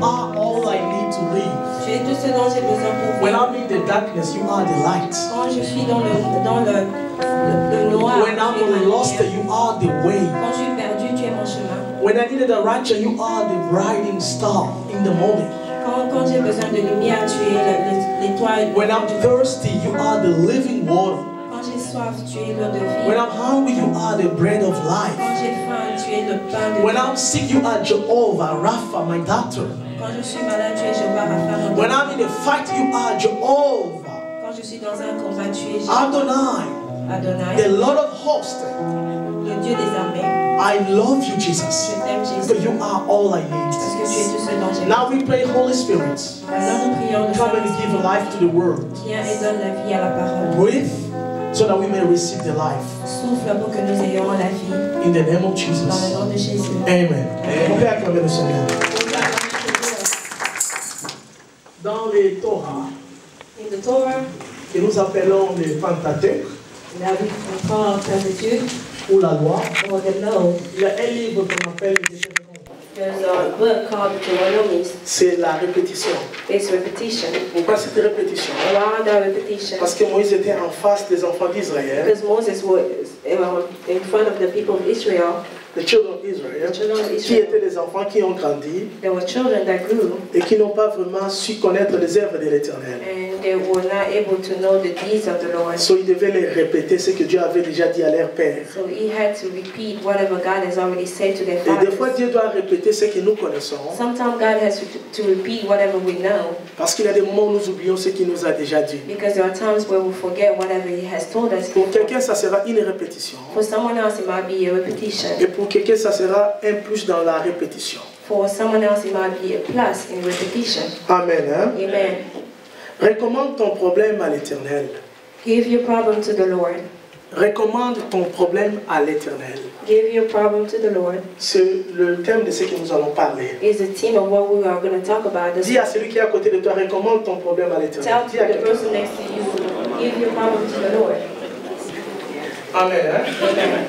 are all I need to live. Tu es tout ce dont j'ai besoin pour When vivre. I'm in the darkness, you are the light. Quand je suis dans le noir, When tu es ma I'm lost, lumière. you are the way. Quand je suis perdu, tu es mon chemin. When I needed a direction, you are the brighting star in the morning. Quand j'ai besoin de lumière, tu es l'étoile. When I'm thirsty, you are the living water. Quand j'ai soif, tu es l'eau de vie. When I'm hungry, you are the bread of Quand life. j'ai faim, tu es le pain de When vie. I'm sick, you are Jehovah Rapha, my doctor. Quand je suis malade, tu es Jéhovah Rapha, mon When docteur. I'm in a fight, you are Jehovah Quand je suis dans un combat, tu es Jéhovah Adonai, Adonai, the Lord of hosts. le Dieu des armées. I love you, Jesus, Je t'aime, Jésus, but you are all I parce que tu es need. tout ce dont j'ai besoin. Now we pray, Holy Spirit, Maintenant, nous prions le come and Saint-Esprit. give life to the word. Viens et donne la vie à la parole. Breathe so that we may receive the life. Souffle pour que nous ayons la vie. In the name of Dans le Jesus. nom de Jésus. Amen. On peut acclamer le Seigneur. Dans les Torah, In the Torah, que nous appelons le Pentateuque that we can call Pentateuch ou la loi, or the Law, il y a un livre qu'on appelle le Deutéronome. there's a book called Deuteronomy. C'est la répétition. It's repetition. Pourquoi cette répétition? Why that repetition? Parce que Moïse était en face des enfants d'Israël, Because Moses was in front of the people of Israel. les children d'Israël, The children of qui Israel. étaient des enfants qui ont grandi There were children that grew et qui n'ont pas vraiment su connaître les œuvres de l'Éternel. and they were not able to know the deeds of the Lord. So, ils devaient les répéter ce que Dieu avait déjà dit à leur père. So he had to repeat whatever God has already said to their Et des fois, fathers. Dieu doit répéter ce que nous connaissons, Sometimes God has to repeat whatever we know, parce qu'il y a des moments où nous oublions ce qu'il nous a déjà dit. because there are times where we forget whatever he has told us. Pour quelqu'un, ça sera une répétition. For someone else, it might be a repetition. Et pour quelqu'un, ça sera un plus dans la répétition. For someone else, it might be a plus in repetition. Amen. Hein? Amen. Recommande ton problème à l'Éternel. Give your problem to the Lord. Recommande ton problème à l'Éternel. Give your problem to the Lord. C'est le thème de ce que nous allons parler. Is the theme of what we are going to talk about. This Dis à celui qui est à côté de toi, recommande ton problème à l'Éternel. Tell Dis à the quelqu'un. person next to you, give your problem to the Lord. Amen. Hein?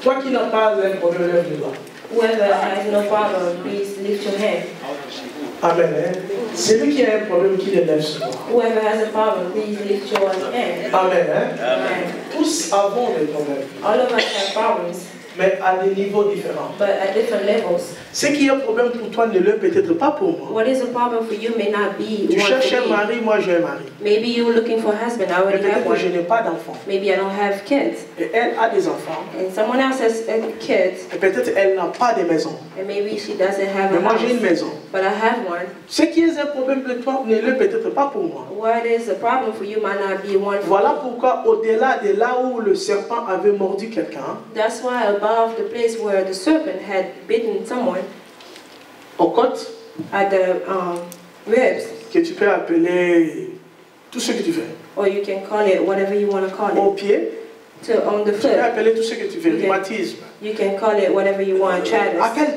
Toi qui n'as pas un problème, lève le doigt. Whoever has no problem, please lift your hand. Amen. Hein? Celui qui a un problème, qui le lève sur toi. Whoever has a problem, please lift your hand. Amen. Hein? Amen. Tous avons des problèmes, All of us have problems, mais à des niveaux différents. but at different levels. Ce qui est un problème pour toi ne l'est peut-être pas pour moi. What is a problem for you may not be Tu one cherches un for me. mari, moi j'ai un mari. Maybe you're looking for a husband. I Mais already have peut-être que je one. n'ai pas d'enfant. Maybe I don't have kids. Et elle a des enfants. And someone else has kids. Et peut-être elle n'a pas de maison. And maybe she doesn't have Mais a moi j'ai une house. maison. But I have one. Ce qui est un problème pour toi ne l'est peut-être pas pour moi. What is a problem for you might not be one for Voilà me. pourquoi au-delà de là où le serpent avait mordu quelqu'un, That's why above the place where the serpent had bitten someone aux côtes, at the ribs, que tu peux appeler tout ce que tu veux. or you can call it whatever you want to call Au it, pied, on the tu peux foot, appeler tout ce que tu veux. Ok. Rhumatisme. you can call it whatever you want, À Travis.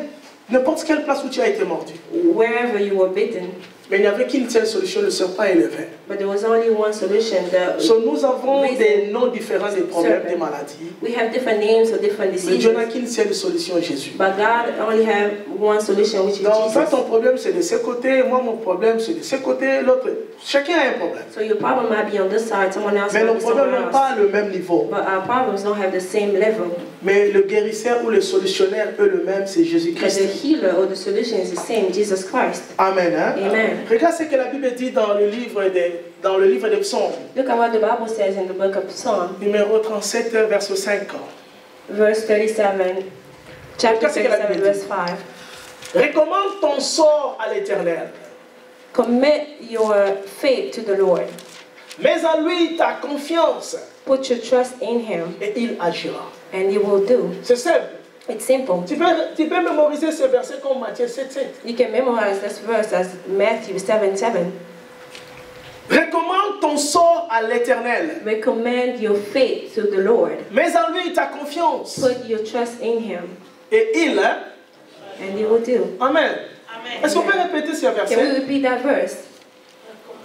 n'importe quelle place où tu as été mordu. Wherever you were bitten, Mais il n'y avait qu'une seule solution, le serpent est levé. but there was only one solution. So, nous avons des noms différents des problèmes, des maladies. We have different names for different Mais Dieu n'a diseases, qu'une seule solution, Jésus. but God only have one solution, which is Donc, toi, Jesus. ton problème, c'est de ce côté. Moi, mon problème, c'est de ce côté. L'autre, chacun a un problème. So your problem might be on this side, someone else Mais might nos be problèmes somewhere n'ont else. pas le même niveau. But our problems don't have the same level. Mais le guérisseur ou le solutionnaire, eux, le même, c'est But Jésus-Christ. the healer or the solution is the same, Jesus Christ. Amen. Hein? Amen. Regarde ce que la Bible dit dans le livre des psaumes, Look at what the Bible says in the book of Psalm, numéro 37, verset 5. verse 37, chapter 37, verse 5. Recommande ton sort à l'Éternel. Commit your faith to the Lord. Mets à lui ta confiance Put your trust in Him, et il agira. and He will do. C'est simple. It's simple. Tu peux mémoriser ce verset comme Matthieu 7,7. You can memorize this verse as Matthew 7:7. Recommande ton sort à l'Éternel. Recommend your faith to the Lord. Mets en lui ta confiance. Put your trust in Him, Et il, hein? and He will do. Amen. Est-ce qu'on peut répéter ce Can we verset? repeat that verse?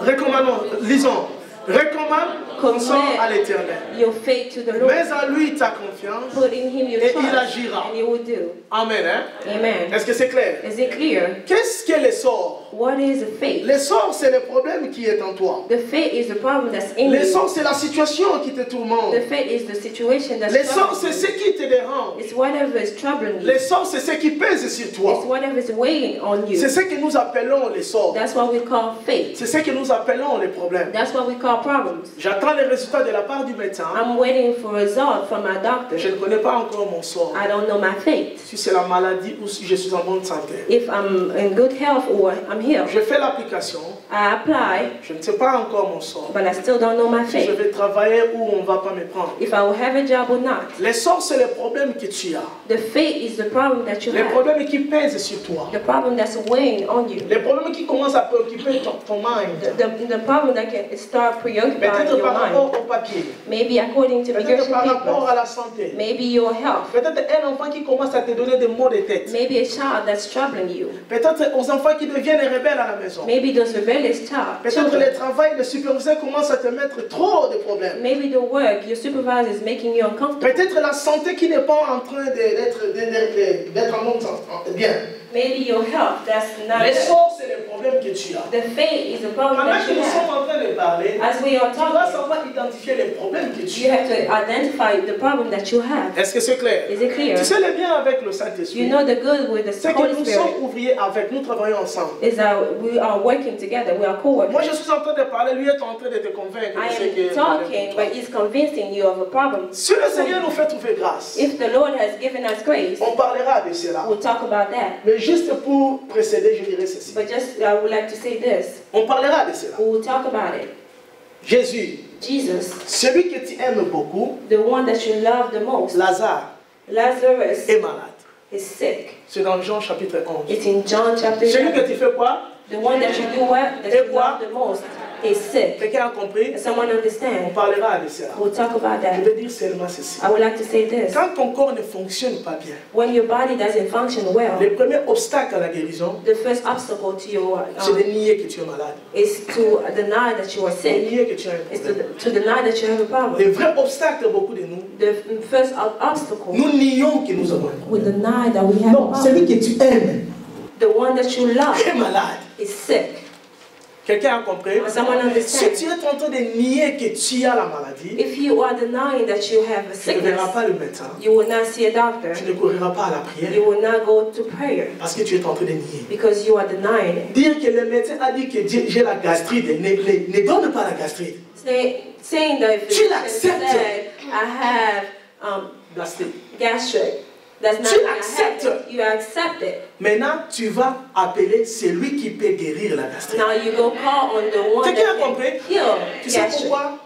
Recommandons, lisons. Recommande confiance à Commit l'Éternel. your faith to the Lord. Mets en lui ta confiance Put in him your et trust, il agira. and he will do. Amen. Hein? Amen. Est-ce que c'est clair? Is it clear? Qu'est-ce que les sorts? What is the faith? Les sorts, c'est le problème qui est en toi. The faith is the problem that's in Les you. sorts, c'est la situation qui te tourmente. The faith is the situation that's Les sorts, troubling c'est you. ce qui te dérange. It's whatever is troubling you. Les sorts, c'est ce qui pèse sur It's toi. whatever is weighing on you. C'est ce que nous appelons les sorts. That's what we call faith. C'est ce que nous appelons les problèmes. That's what we call problems. J'attends les résultats de la part du médecin. I'm waiting for a result from my doctor. Je ne connais pas encore mon sort. I don't know my fate. Si c'est la maladie ou si je suis en bonne santé. If I'm in good health or I'm healed. Je fais l'application. I apply, Je ne sais pas encore mon sort. but I still don't know my Si je fate. vais travailler ou on ne va pas me prendre. If I will have a job or not. Les sorts, c'est le problème que tu as. The fate is the problem that you Les have. problèmes qui pèsent sur toi. The problem that's weighing on you. Les problèmes qui commencent à préoccuper ton mind. The problem that can start preoccupying Peut-être your par rapport mind. au papier. Maybe according to Peut-être migration par rapport papers. à la santé. Maybe your health. Peut-être un enfant qui commence à te donner des maux de tête. Maybe a child that's troubling you. Peut-être aux enfants qui deviennent rebelles à la maison. Maybe those rebellious Peut-être children. le travail, le superviseur commence à te mettre trop de problèmes. Maybe the work your supervisor is making you uncomfortable. Peut-être la santé qui n'est pas en train d'être en bon sens. Bien. Maybe your health that's not Les good. sorts, c'est le problème que tu as. The fate is the problem Pendant that que you nous sommes have. en train de parler, As we are tu dois talking, savoir identifier les problèmes que tu you as. have to identify the problem that you have. Est-ce que c'est clair? Is it clear? Tu sais le bien avec le You Saint-Esprit. know the good with the C'est que Holy nous Spirit sommes ouvriers avec, nous travaillons ensemble. is that we are working together. We are Moi, co-workers. je suis en train de parler, lui est en train de te convaincre. I de ce qui est am talking, but he's convincing you of a problem. Si le Seigneur nous fait trouver grâce, If the Lord has given us grace, on parlera de cela. we'll talk about that. Mais juste pour précéder, je dirais ceci. But just I would like to say this. On parlera de cela. We'll talk about it. Jésus, Jesus, celui que tu aimes beaucoup, the one that you love the most, Lazare, Lazarus est malade. is sick. C'est dans Jean chapitre 11. It's in John chapter Celui que 11. tu fais quoi? The one that you do what? That you love the most is sick. Quelqu'un a compris? Does someone On understand? parlera de cela. We'll talk about Je that. vais dire seulement ceci. I would like to say this. Quand ton corps ne fonctionne pas bien, When your body doesn't function well, le premier obstacle à la guérison, the first obstacle to your c'est de nier que tu es malade. is to deny that you are De sick. nier que tu as un Is problème. to deny that you have a problem. Le vrai obstacle de beaucoup de nous, The first obstacle, nous nions que nous avons un we problème. deny that we have Non, a celui problem. que tu aimes The one that you love est malade. is sick. Quelqu'un a compris? Does someone Si understand? tu es en train de nier que tu as la maladie, If you are denying that you have a tu ne verras sickness, pas le médecin. you will not see a doctor. Tu ne couriras pas à la prière You will not go to prayer parce que tu es en train de nier. because you are denying it. Dire que le médecin a dit que j'ai la gastrite, ne donne pas la gastrite. Saying that if Tu the physician l'acceptes. said, I have Gastrite. gastric, that's not Tu what I l'acceptes. have. You accept it. Maintenant, tu vas appeler celui qui peut guérir la gastrite. Now you go call on the one Quelqu'un a that compris? can heal Tu sais gastric. pourquoi?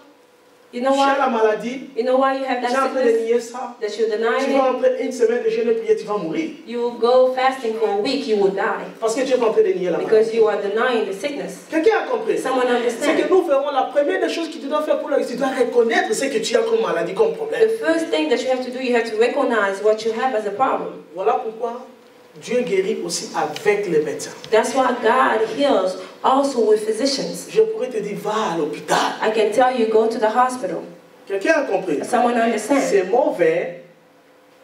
You Tu know as why? la maladie, You know why you have tu es that en train de sickness? nier ça. That you're Tu denying vas it? après une semaine de jeûne et prière, tu vas mourir. You will go fasting for a week, you will die. Parce que tu es en train de nier la maladie. Because you are denying the sickness. Quelqu'un a compris? Someone C'est que understand? nous ferons la première des choses que tu dois faire pour la tu dois reconnaître ce que tu as comme maladie, comme problème. The first thing that you have to do, you have to recognize what you have as a problem. Voilà pourquoi Dieu guérit aussi avec les médecins. That's why God heals also with physicians. Je pourrais te dire, va à l'hôpital. I can tell you, go to the hospital. Quelqu'un a compris? Someone understand? C'est mauvais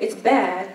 It's bad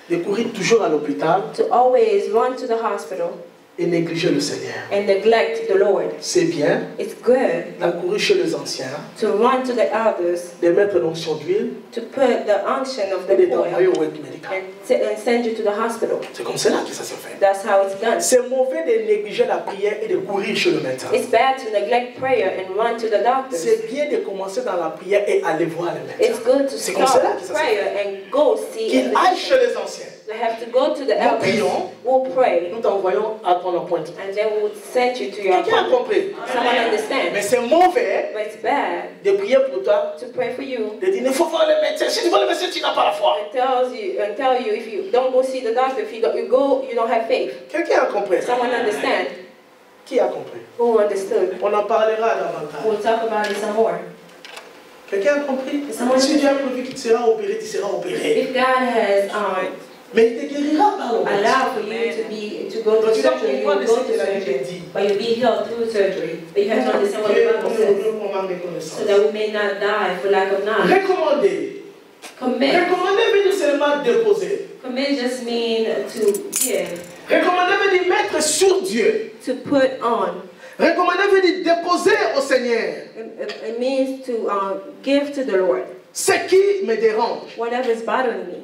de courir toujours à l'hôpital to always run to the hospital et négliger le Seigneur. and neglect the Lord. C'est bien It's good d'accourir chez les anciens, to run to the elders, de mettre l'onction d'huile to put the unction of et de the t'envoyer oil au work médical. and send you to the hospital. C'est comme cela que ça se fait. That's how it's done. C'est mauvais de négliger la prière et de courir chez le médecin. It's bad to neglect prayer and run to the doctors. C'est bien de commencer dans la prière et aller voir le It's médecin. good to C'est comme cela start que ça se prayer fait. and go see Qu'il a aille chez physician. les anciens. You have to go to the Nous elders. prions, We'll pray, nous t'envoyons à ton appointment. and then we'll send you to your Quelqu'un a appointment. compris? Someone Mais understands? c'est mauvais But it's bad de prier pour toi, to pray for you de dire il faut voir le médecin. Si tu vois le médecin, tu n'as pas la foi. and tell you if you don't go see the doctor, if you don't have faith. Quelqu'un a compris? Someone understand? Qui a compris? Who understood? On en parlera davantage. We'll talk about it some more. Quelqu'un a compris? Someone- Si Dieu a prévu que tu seras opéré, tu seras opéré. If God has Mais il te guérira par l'opération. allow for you to go Donc, through tu dois surgery, you comprendre will ce go que to la Bible surgery, dit. but you'll be healed through surgery. But you have to understand what the Bible says, so that we may not die for lack of knowledge. Recommander. Commit. Recommander veut dire seulement déposer. Commit just means to give, Recommander veut dire mettre sur Dieu. to put on. Recommander veut dire déposer au Seigneur. It means to give to the Lord Ce qui me dérange. whatever is bothering me.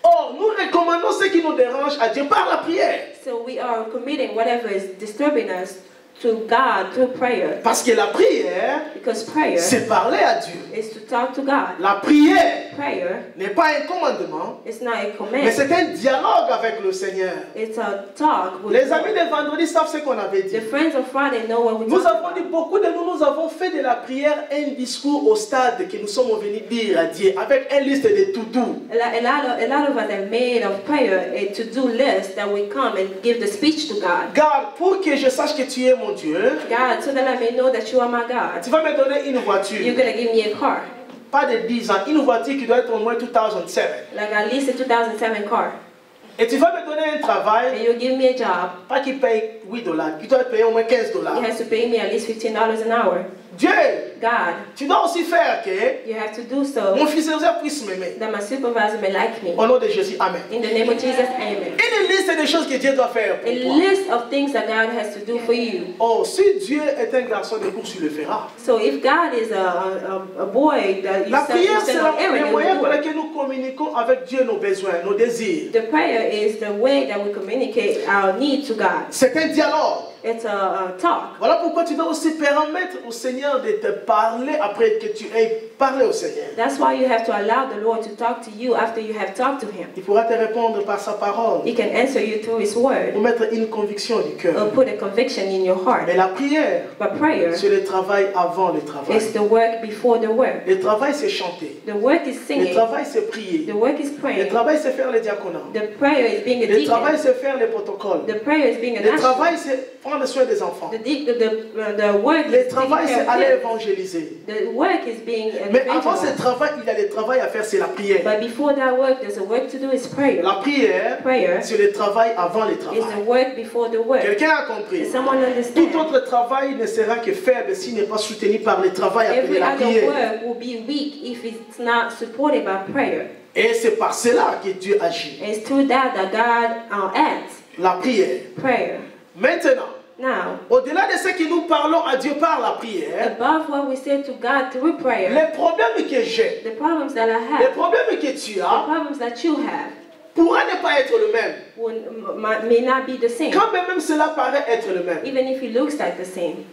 Or, nous recommandons ce qui nous dérange à Dieu par la prière. So we are committing whatever is disturbing us to God through prayer. Parce que la prière, Because prayer c'est parler à Dieu. is to talk to God. La prière Prayer n'est pas un commandement, is not a mais command. c'est un dialogue avec le Seigneur. It's a talk with Les amis God. de vendredi savent ce qu'on avait dit. The friends of Friday know what we Nous talk avons dit, about. beaucoup de nous avons fait de la prière un discours au stade que nous sommes venus dire à Dieu, avec une liste de to-do. A lot of us have made of prayer a to-do list that we come and give the speech to God. God, pour que je sache que tu es mon Dieu, God, so that I may know that you are my God. tu vas me donner une voiture. You're going to give me a car, Pas de 10 ans, une voiture qui doit être au moins 2007. like at least a 2007 car. Et tu vas me donner un And travail, you'll give me a job. pas qui paye $8, qui doit payer au moins $15. He has to pay me at least $15 an hour. Dieu, God, tu dois aussi faire que you have to do so mon fils puisse m'aimer. that my supervisor may like me. Au nom de Jésus, Amen. In the name of Jesus, amen. Une liste de choses que Dieu doit faire pour A toi. list of things that God has to do for you. Oh, si Dieu est un garçon de course, il le fera. So if God is a boy that you La prière, c'est send on errand, le he moyen will par do it. lequel nous communiquons avec Dieu nos besoins, nos désirs. The prayer is the way that we communicate our need to God. C'est un dialogue. It's a talk. Voilà pourquoi tu dois aussi permettre au Seigneur de te parler après que tu aies parlé au Seigneur. That's why you have to allow the Lord to talk to you after you have talked to Him. Il pourra te répondre par sa parole He can answer you through His word pour mettre une conviction du cœur. or put a conviction in your heart. Mais la prière, But prayer c'est le travail avant le travail. is the work before the work. Le travail, c'est chanter. The work is Le singing. travail, c'est prier. The work is Le praying. travail, c'est faire le diaconat. The prayer is being a Le travail, deacon. c'est faire les protocoles. The prayer is being an Le usher. travail, c'est prendre soin des enfants. The work Le is taking travail, care c'est of aller kids. évangéliser. The work is being an Mais avant ce evangelist. travail, il y a le travail à faire, c'est la prière. But before that work, there's a work to do is prayer. La prière, Prayer c'est le travail avant le is the travail. work before the work. Quelqu'un a compris? Does someone Tout understand? autre travail ne sera que faible s'il n'est pas soutenu par le travail appelé Every la other prière. work will be weak if it's not supported by prayer. Et c'est par cela que Dieu agit. And it's through that God acts. La prière. Prayer. Maintenant, Now, au-delà de ce que nous parlons à Dieu par la prière, above what we say to God through prayer, les problèmes que j'ai, the problems that I les have, problèmes que tu the as, problems that you have, pourra ne pas être le même. may not be the same, Quand même cela paraît être le même. even if it looks like the same.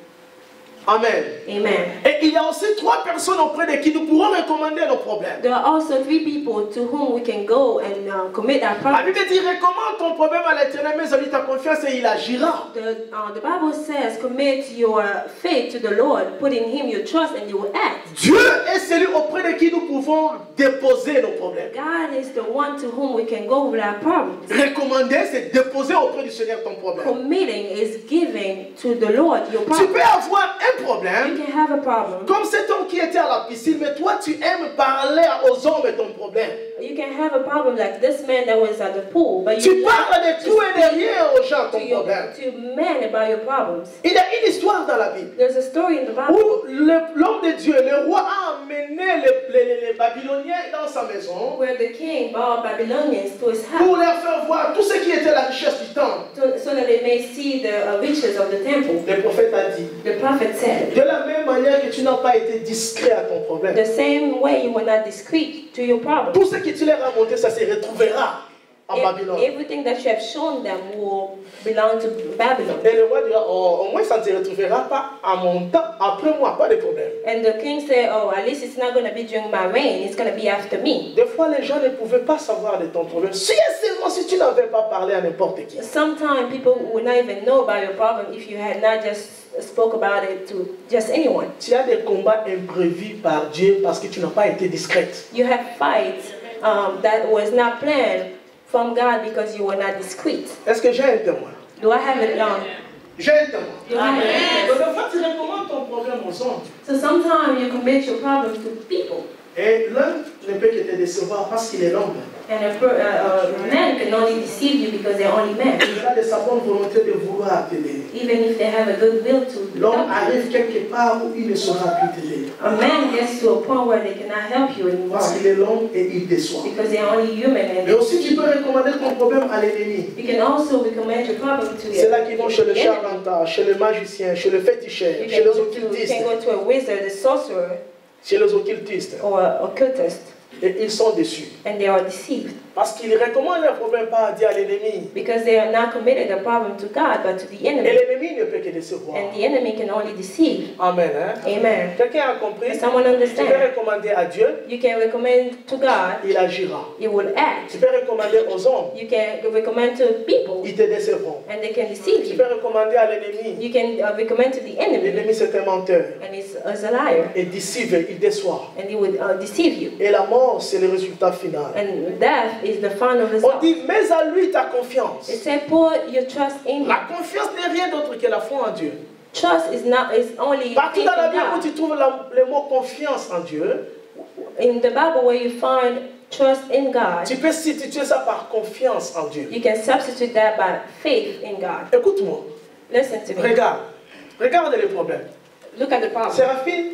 Amen. Amen. Et il y a aussi 3 personnes auprès de qui nous pourrons recommander nos problèmes. There are also 3 people to whom we can go and commit our La problems. Bible dit, recommande ton problème à l'Éternel, mais avec ta confiance et il agira. The Bible says, commit your faith to the Lord, put in Him your trust, and you will act. Dieu est celui auprès de qui nous pouvons déposer nos problèmes. God is the one to whom we can go with our problems. Recommander, c'est déposer auprès du Seigneur ton problème. Committing is giving to the Lord your Tu problem. peux avoir un You problème, can have a problem. comme cet homme qui était à la piscine, mais toi tu aimes parler aux hommes de ton problème. You can have a problem like this man that was at the pool, but Tu you parles like de to tout et de speak rien aux gens to, ton problème. men about your problems. Il y a une histoire dans la Bible There's a story in the Bible où l'homme de Dieu, le roi, a amené les Babyloniens dans sa maison where the king brought Babylonians to his house pour leur faire voir tout ce qui était la richesse du temple. so that they may see the riches of the temple. Le prophète a dit, The prophet said, de la même manière que tu n'as pas été discret à ton problème, the same way you were not discreet to your problem. tout ce que tu leur as montré, ça se retrouvera en Babylone. Everything that you have shown them will belong to Babylon. Et le roi dira, oh, au moins ça ne se retrouvera pas à mon temps, après moi, pas de problème. And the king said, oh, at least it's not going to be during my reign, it's going to be after me. Des fois, les gens ne pouvaient pas savoir de ton problème. Si et seulement si tu n'avais pas parlé à n'importe qui. Sometimes people would not even know about your problem if you had not just spoke about it to just anyone. Tu as des combats imprévus par Dieu parce que tu n'as pas été discrète. You have fights that was not planned from God because you were not discreet. Est-ce que j'ai un témoin? Do I have it wrong? J'ai un témoin. Do I have it? Donc, des fois, tu recommandes ton problème aux hommes. So sometimes you commit your problems to people. Et l'un ne peut que te décevoir parce qu'il est l'homme. And a man can only deceive you because they're only men. Il a de sa bonne volonté de vouloir t'aider. Even if they have a good will to L'homme help arrive you. quelque part où il ne saura plus t'aider. A man gets to a point where they cannot help you anymore. Parce qu'il est l'homme et il déçoit. Because they're only human and Mais aussi tu peux recommander ton problème à l'ennemi. you can also recommend your problem to C'est là qu'ils vont chez le enemy. charlatan, chez le magicien, chez le féticheur, You chez can les you occultistes, can go to a wizard, a sorcerer, chez les occultistes. or an occultist, Et ils sont déçus. and they are deceived Parce qu'ils recommandent leur problème pas à dire à l'ennemi. because they are not committed the problem to God but to the Et enemy. l'ennemi ne peut que décevoir. And the enemy can only deceive. Amen. Hein? Amen. Quelqu'un a compris? Does someone Tu peux understand? recommander à Dieu, You can recommend to God, il agira. He will act. Tu peux recommander aux hommes, You can recommend to people, ils te décevront. and they can deceive Tu you. peux recommander à l'ennemi. You can recommend to the enemy, L'ennemi c'est un menteur. and he's a liar, Et décive, il déçoit. and he would deceive you. Et la mort, c'est le résultat final. And death is the final result. On dit, mets à lui ta confiance. It said, put your trust in Him. La confiance n'est rien d'autre que la foi en Dieu. Trust is only Partout faith dans la in Bible où God. tu trouves le mot confiance en Dieu, In the Bible, where you find trust in God, tu peux substituer ça par confiance en Dieu. you can substitute that by faith in God. Écoute-moi, Listen to me. regarde les problèmes. Look at the problem. Séraphine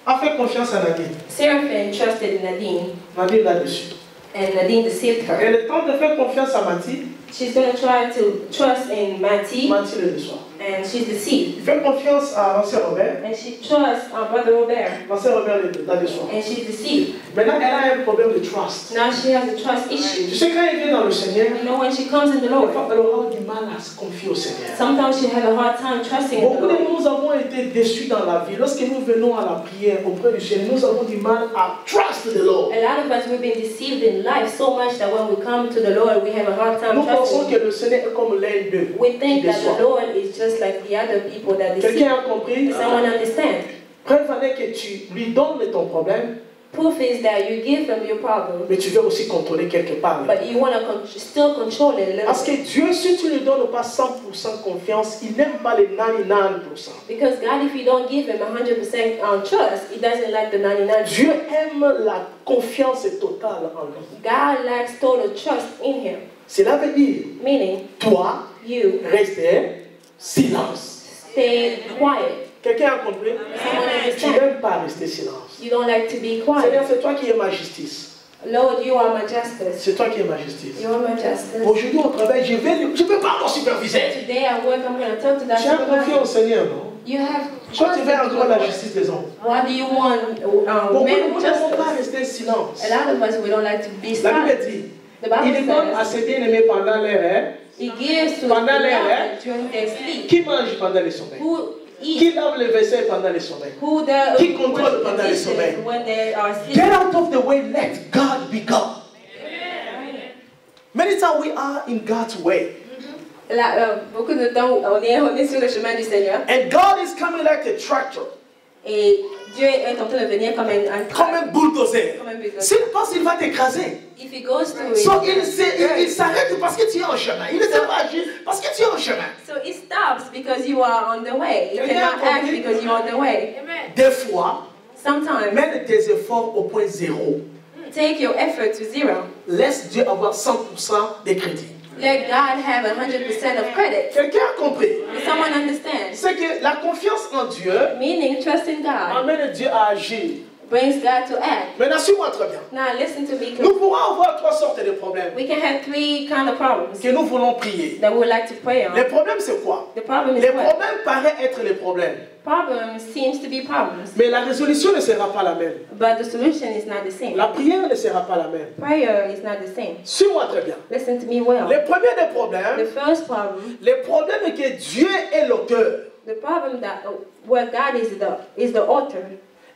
a fait confiance à Nadine. Seraphim trusted in Nadine, Nadine là-dessus. and Nadine deceived her. Elle tente de faire confiance à Mathilde. She's going to try to trust in Matty, Mathilde le déçoit. and she's deceived. Il fait confiance à l'ancien Robert. And she trusts Brother Robert, L'ancien Robert la déçoit. and she's deceived. Maintenant, elle a un problème de trust. Now she has a trust Tu issue. sais, quand elle vient dans le Seigneur, You know, when she comes in the Lord, elle aura du mal à se confier au Seigneur. sometimes she has a hard time trusting in the Beaucoup de Lord. nous avons été déçus dans la vie. Lorsque nous venons à la prière auprès du Seigneur, nous avons du mal à trust the Lord. A lot of us, we've been deceived in life so much that when we come to the Lord, we have a hard time Nous pensons trusting. que le Seigneur est comme l'un d'eux. We think qui that déçoit. the Lord is just like the other people that deceive. Quelqu'un a compris? Does someone understand? Preuve en est que tu lui donnes ton problème, Proof is that you give them your problem, mais tu veux aussi contrôler quelque part. but you want to still control it a little Parce que bit. Dieu, si tu ne lui donnes pas 100% confiance, il n'aime pas les 99%. Because God, if you don't give him 100% trust, he doesn't like the 99%. Dieu aime la confiance totale en lui. God likes total trust in him. Cela veut dire, Meaning, toi, you rester silence. stay quiet. Quelqu'un a compris? Someone Tu understand? n'aimes pas rester silence. You don't like to be Seigneur, quiet. c'est toi qui es ma justice. Lord, you are my justice. C'est toi qui es ma justice. You are my justice. Aujourd'hui au travail, je vais pas mon superviseur. Today at work, I'm going to talk to that Tu as confié supervisor. au Seigneur, non? You have Quand tu trust veux in encore la God. justice des hommes. Why do you want Pourquoi men nous n'aimons pas justice? rester silence? A lot of us, we don't like to be La Bible silent. dit, The Bible il donne à says ses bien-aimés pendant leur rêve. he gives to his Pendant les beloved rêves. during their sleep. Qui mange pendant les sommeils? Who Qui eat? lave les vaisselles pendant les sommeils? Who Qui contrôle wash the pendant les dishes sommeils? when they are Get sleeping? out of the way, let God be God. Many times we are in God's way. Là, beaucoup de temps, on est sur le chemin du Seigneur. And God is coming like a tractor, Et Dieu est en train de venir comme un comme un bulldozer. Comme un bulldozer. S'il pense, il va t'écraser. If he goes to it, So, il s'arrête parce que tu es en chemin. Il ne sait pas agir parce que tu es en chemin. so it stops because you are on the way. You Quelqu'un cannot a act compris? because you're on the way. Des fois, Sometimes, mène tes efforts au point zéro. take your effort to zero. Laisse Dieu avoir 100% des crédits. Let God have 100% of credit. Quelqu'un a compris? Does someone understand? C'est que la confiance en Dieu Meaning, trust in God amène Dieu à agir. brings God to act. Maintenant, suis-moi très bien. Now, listen to me. Nous pourrons avoir trois sortes de problèmes We can have three kind of problems que nous voulons prier. that we would like to pray Les on. problèmes, c'est quoi? The problem is Les what? problèmes paraissent être les problèmes. Problem seems to be problems, Mais la résolution ne sera pas la même. but the solution is not the same. La prière ne sera pas la même. Prayer is not the same. Suis-moi très bien. Listen to me well. Les premiers des The problèmes, first problem, les problèmes que Dieu est l'auteur. the problem that where God is the author,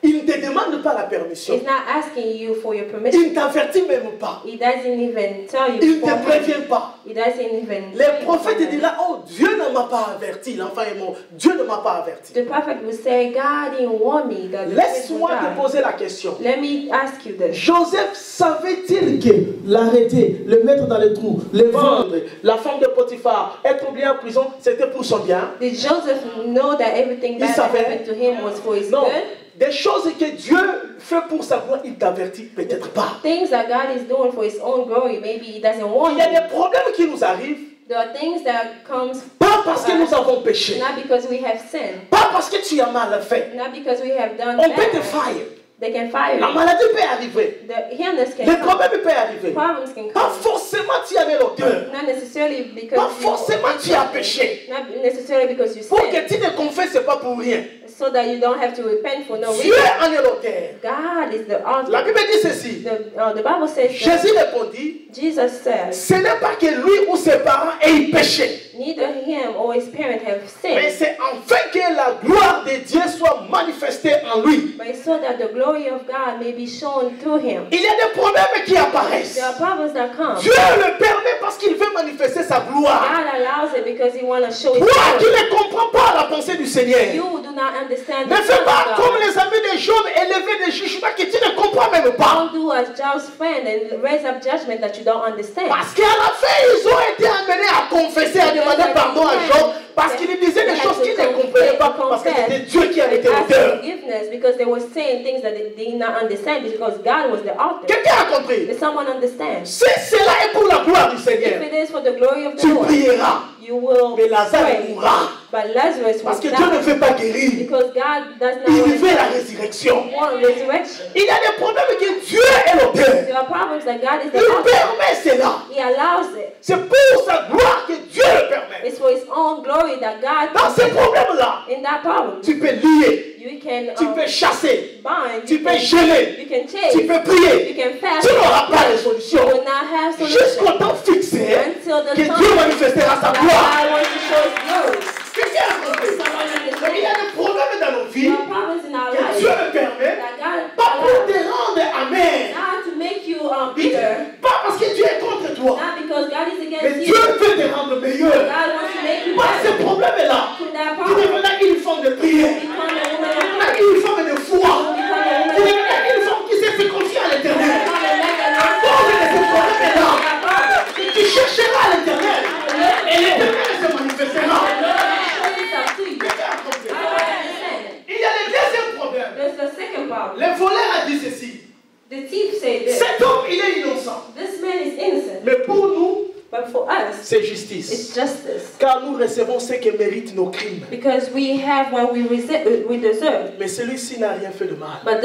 Il ne te demande pas la permission. is not asking you for your Il permission. ne t'avertit même pas. He doesn't even tell you. Il ne te beforehand. prévient pas. He doesn't even. Les prophètes diront, oh, Dieu ne m'a pas averti. L'enfant est mort. Dieu ne m'a pas averti. The prophet will say, God didn't warn me that the Laisse-moi person te would die." poser la question. Let me ask you this. Joseph savait-il que l'arrêter, le mettre dans le trou, le vendre, la femme de Potiphar, être oublié en prison, c'était pour son bien? Did Joseph know that everything bad that savait. happened to him was for his Non. good? Des choses que Dieu fait pour sa gloire, il t'avertit peut-être pas. Things that God is doing for His own glory, maybe He doesn't want Il y a you. des problèmes qui nous arrivent. There are things that comes Pas parce que nous avons péché. not because we have sinned, Pas parce que tu as mal fait. not because we have done On peut te bad. fire. They can fire La you. maladie peut arriver. The illness can Les come. problèmes peuvent arriver. Problems can Pas come. forcément tu avais l'auteur. Not necessarily Pas because forcément tu as péché. not necessarily because you Pour que sin, tu ne confesses pas pour rien. so that you don't have to repent for no Dieu reason. en est l'auteur. God is the La author. Bible dit ceci. The Bible says that Jésus répondit, Jesus says, ce n'est pas que lui ou ses parents aient péché. neither him or his parents have Mais sinned, c'est afin que la gloire de Dieu soit manifestée en lui. but so that the glory of God may be shown through him. Il y a des problèmes qui apparaissent. There are problems that come. Dieu le permet parce qu'il veut manifester sa gloire. God allows it because he wants to show his Toi qui glory. ne comprends pas la pensée du Seigneur, You do not understand ne the fais plan pas of comme God. les amis de Job élever des jugements que tu ne comprends même pas. Don't do as Job's friend and raise up judgment that you don't understand. Parce qu'à la fin, ils ont été amenés à confesser, à demander pardon à Job, parce qu'il disait des choses qu'ils ne comprenaient pas, parce que c'était Dieu qui en était Ask l'auteur. forgiveness because they were saying things that they did not understand because God was the author. Quelqu'un a compris? Does someone understand? Si cela est pour la gloire du If Seigneur, it is for the glory of the tu Lord, prieras, you will mais Lazare pray. mourra. But Lazarus Parce was que Dieu ne die veut pas guérir. because God does not Il want veut la to résurrection. want resurrection. Il y a des problèmes que Dieu est l'auteur. There are problems that God is the Il author. permet cela. He allows it. C'est pour sa gloire que Dieu le permet. It's for His own glory that God Dans ces problèmes-là, in that problem. tu peux lier, You can tu peux chasser, bind, tu you peux can, geler, you can tu chase, peux you prier. can fast. Tu n'auras pas de You solution. will not have Jusqu'au solution temps fixé until the que time Dieu manifestera sa that gloire. God wants to show His glory. Quelqu'un a compris? Donc, il y a des problèmes dans nos vies There are problems in our que life Dieu le permet, that God pas pour te allows. rendre amen, Not to make you bitter, pas parce que Dieu est contre toi, not because God is mais against Dieu you. veut te rendre meilleur. God wants to make you Pas ces better. problèmes-là. With that Tu problem, deviendras une femme de prière, become a woman of deviendras prayer. une femme de foi, tu deviendras une femme qui sait se confier à l'éternel. Become a man that À cause de ces problèmes-là, knows that problem. tu chercheras l'éternel et l'éternel se manifestera. Show himself to you. Quelqu'un a compris? I don't understand. Il y a le deuxième problème. There's the second problem. Le voleur a dit ceci. The thief said this. Cet homme, il est innocent. This man is innocent. Mais pour nous, But for us, c'est justice. it's justice. Car nous recevons ce que méritent nos crimes. Because we have what we deserve. Mais celui-ci n'a rien fait de mal. But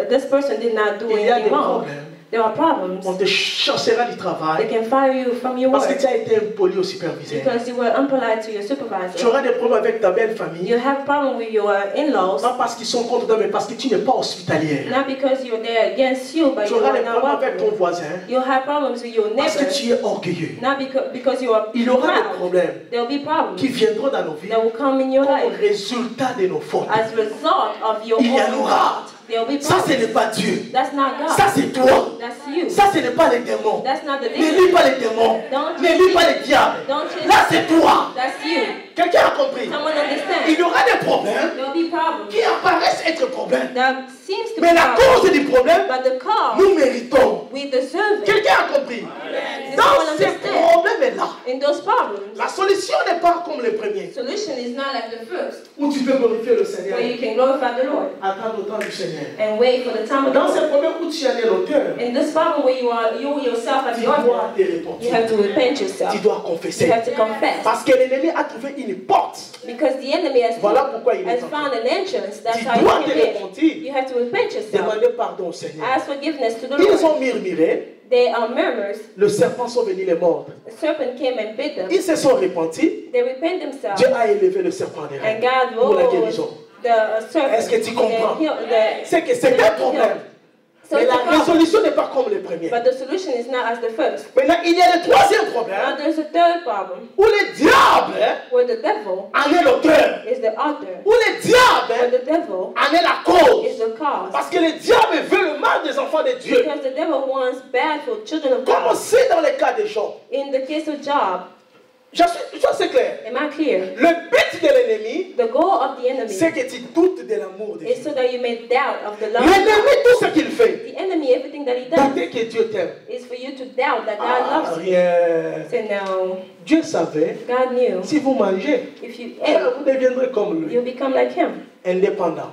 this person did not do Il y a des anything wrong. problèmes. There are problems. On te chassera du They travail can fire you from your parce que work tu as été impoli au superviseur. because you were impolite to your Tu supervisor. auras des problèmes avec ta belle famille. You have problem with your in-laws, Pas parce qu'ils sont contre toi, mais parce que tu n'es pas hospitalière. not because you're there against you, but Tu you auras are des not problèmes avec ton welcome. voisin You'll have problems with your parce que neighbors, tu es orgueilleux. not because you are Il y aura des proud. problèmes There will be problems qui viendront dans nos vies that will come in your comme life résultat de nos fautes. as a result of your Il y en own aura. fault. There will be Ça, ce problems. n'est pas Dieu. That's not God. Ça, c'est toi. That's you. Ça, ce n'est pas les démons. That's not the Ne lis demon. pas les démons. Don't Ne lis pas les diables. Don't chase Là, c'est toi. That's you. Quelqu'un a compris? Someone understand. Il y aura des problèmes There will be problems qui apparaissent être problèmes. that seems to be Mais la problems, cause du problème, but the cause nous méritons. we deserve it. Quelqu'un a compris? Does Dans someone ces understand? problèmes-là, In those problems, la solution n'est pas comme le premier, solution is not like the first, où tu peux glorifier le Seigneur, where you can glorify the Lord attendre le temps du Seigneur. and wait for the time of the Dans ces Lord. problèmes où tu en es l'auteur, In this problem where you yourself as tu the dois author, te you repentir. have to repent Tu yourself. dois You confesser. have to confess. Parce que l'ennemi a trouvé une porte. Because the enemy Voilà pourquoi il est has en found an entrance. That's Tu how dois you te can live. repentir. You have to repent yourself. Demander pardon au Seigneur. Ask forgiveness to the Ils Lord. ont murmuré. They are murmurs. Le serpent sont venus les mordre. The serpent came and bit them. Ils se sont repentis. They repent themselves. Dieu a élevé le serpent des And reins God pour la rose guérison. the serpent. Est-ce que tu comprends? The- C'est que c'est un problème. So Mais it's a la problem. résolution n'est pas comme le premier. But the solution is not as the first. Maintenant, il y a le troisième Now problème there's a third problem où le diable where the devil en est l'auteur. is the author. Où le Where diable the devil en est la cause. is the cause. Parce que le diable veut le mal des enfants de Dieu. Because the devil wants bad for children of Comme God. c'est dans le cas de Job. In the case of Job, Ça c'est clair. am I clear? Le but de l'ennemi, The goal of the enemy c'est que tu doutes de l'amour de is Dieu. so that you may doubt of the love of L'ennemi, God. tout ce qu'il fait, The enemy, everything that he does, douter que Dieu t'aime. is for you to doubt that God Ah, loves you. rien. Say no. Dieu savait, God knew si vous mangez, if you eat, vous deviendrez comme lui, you'll become like him. indépendant.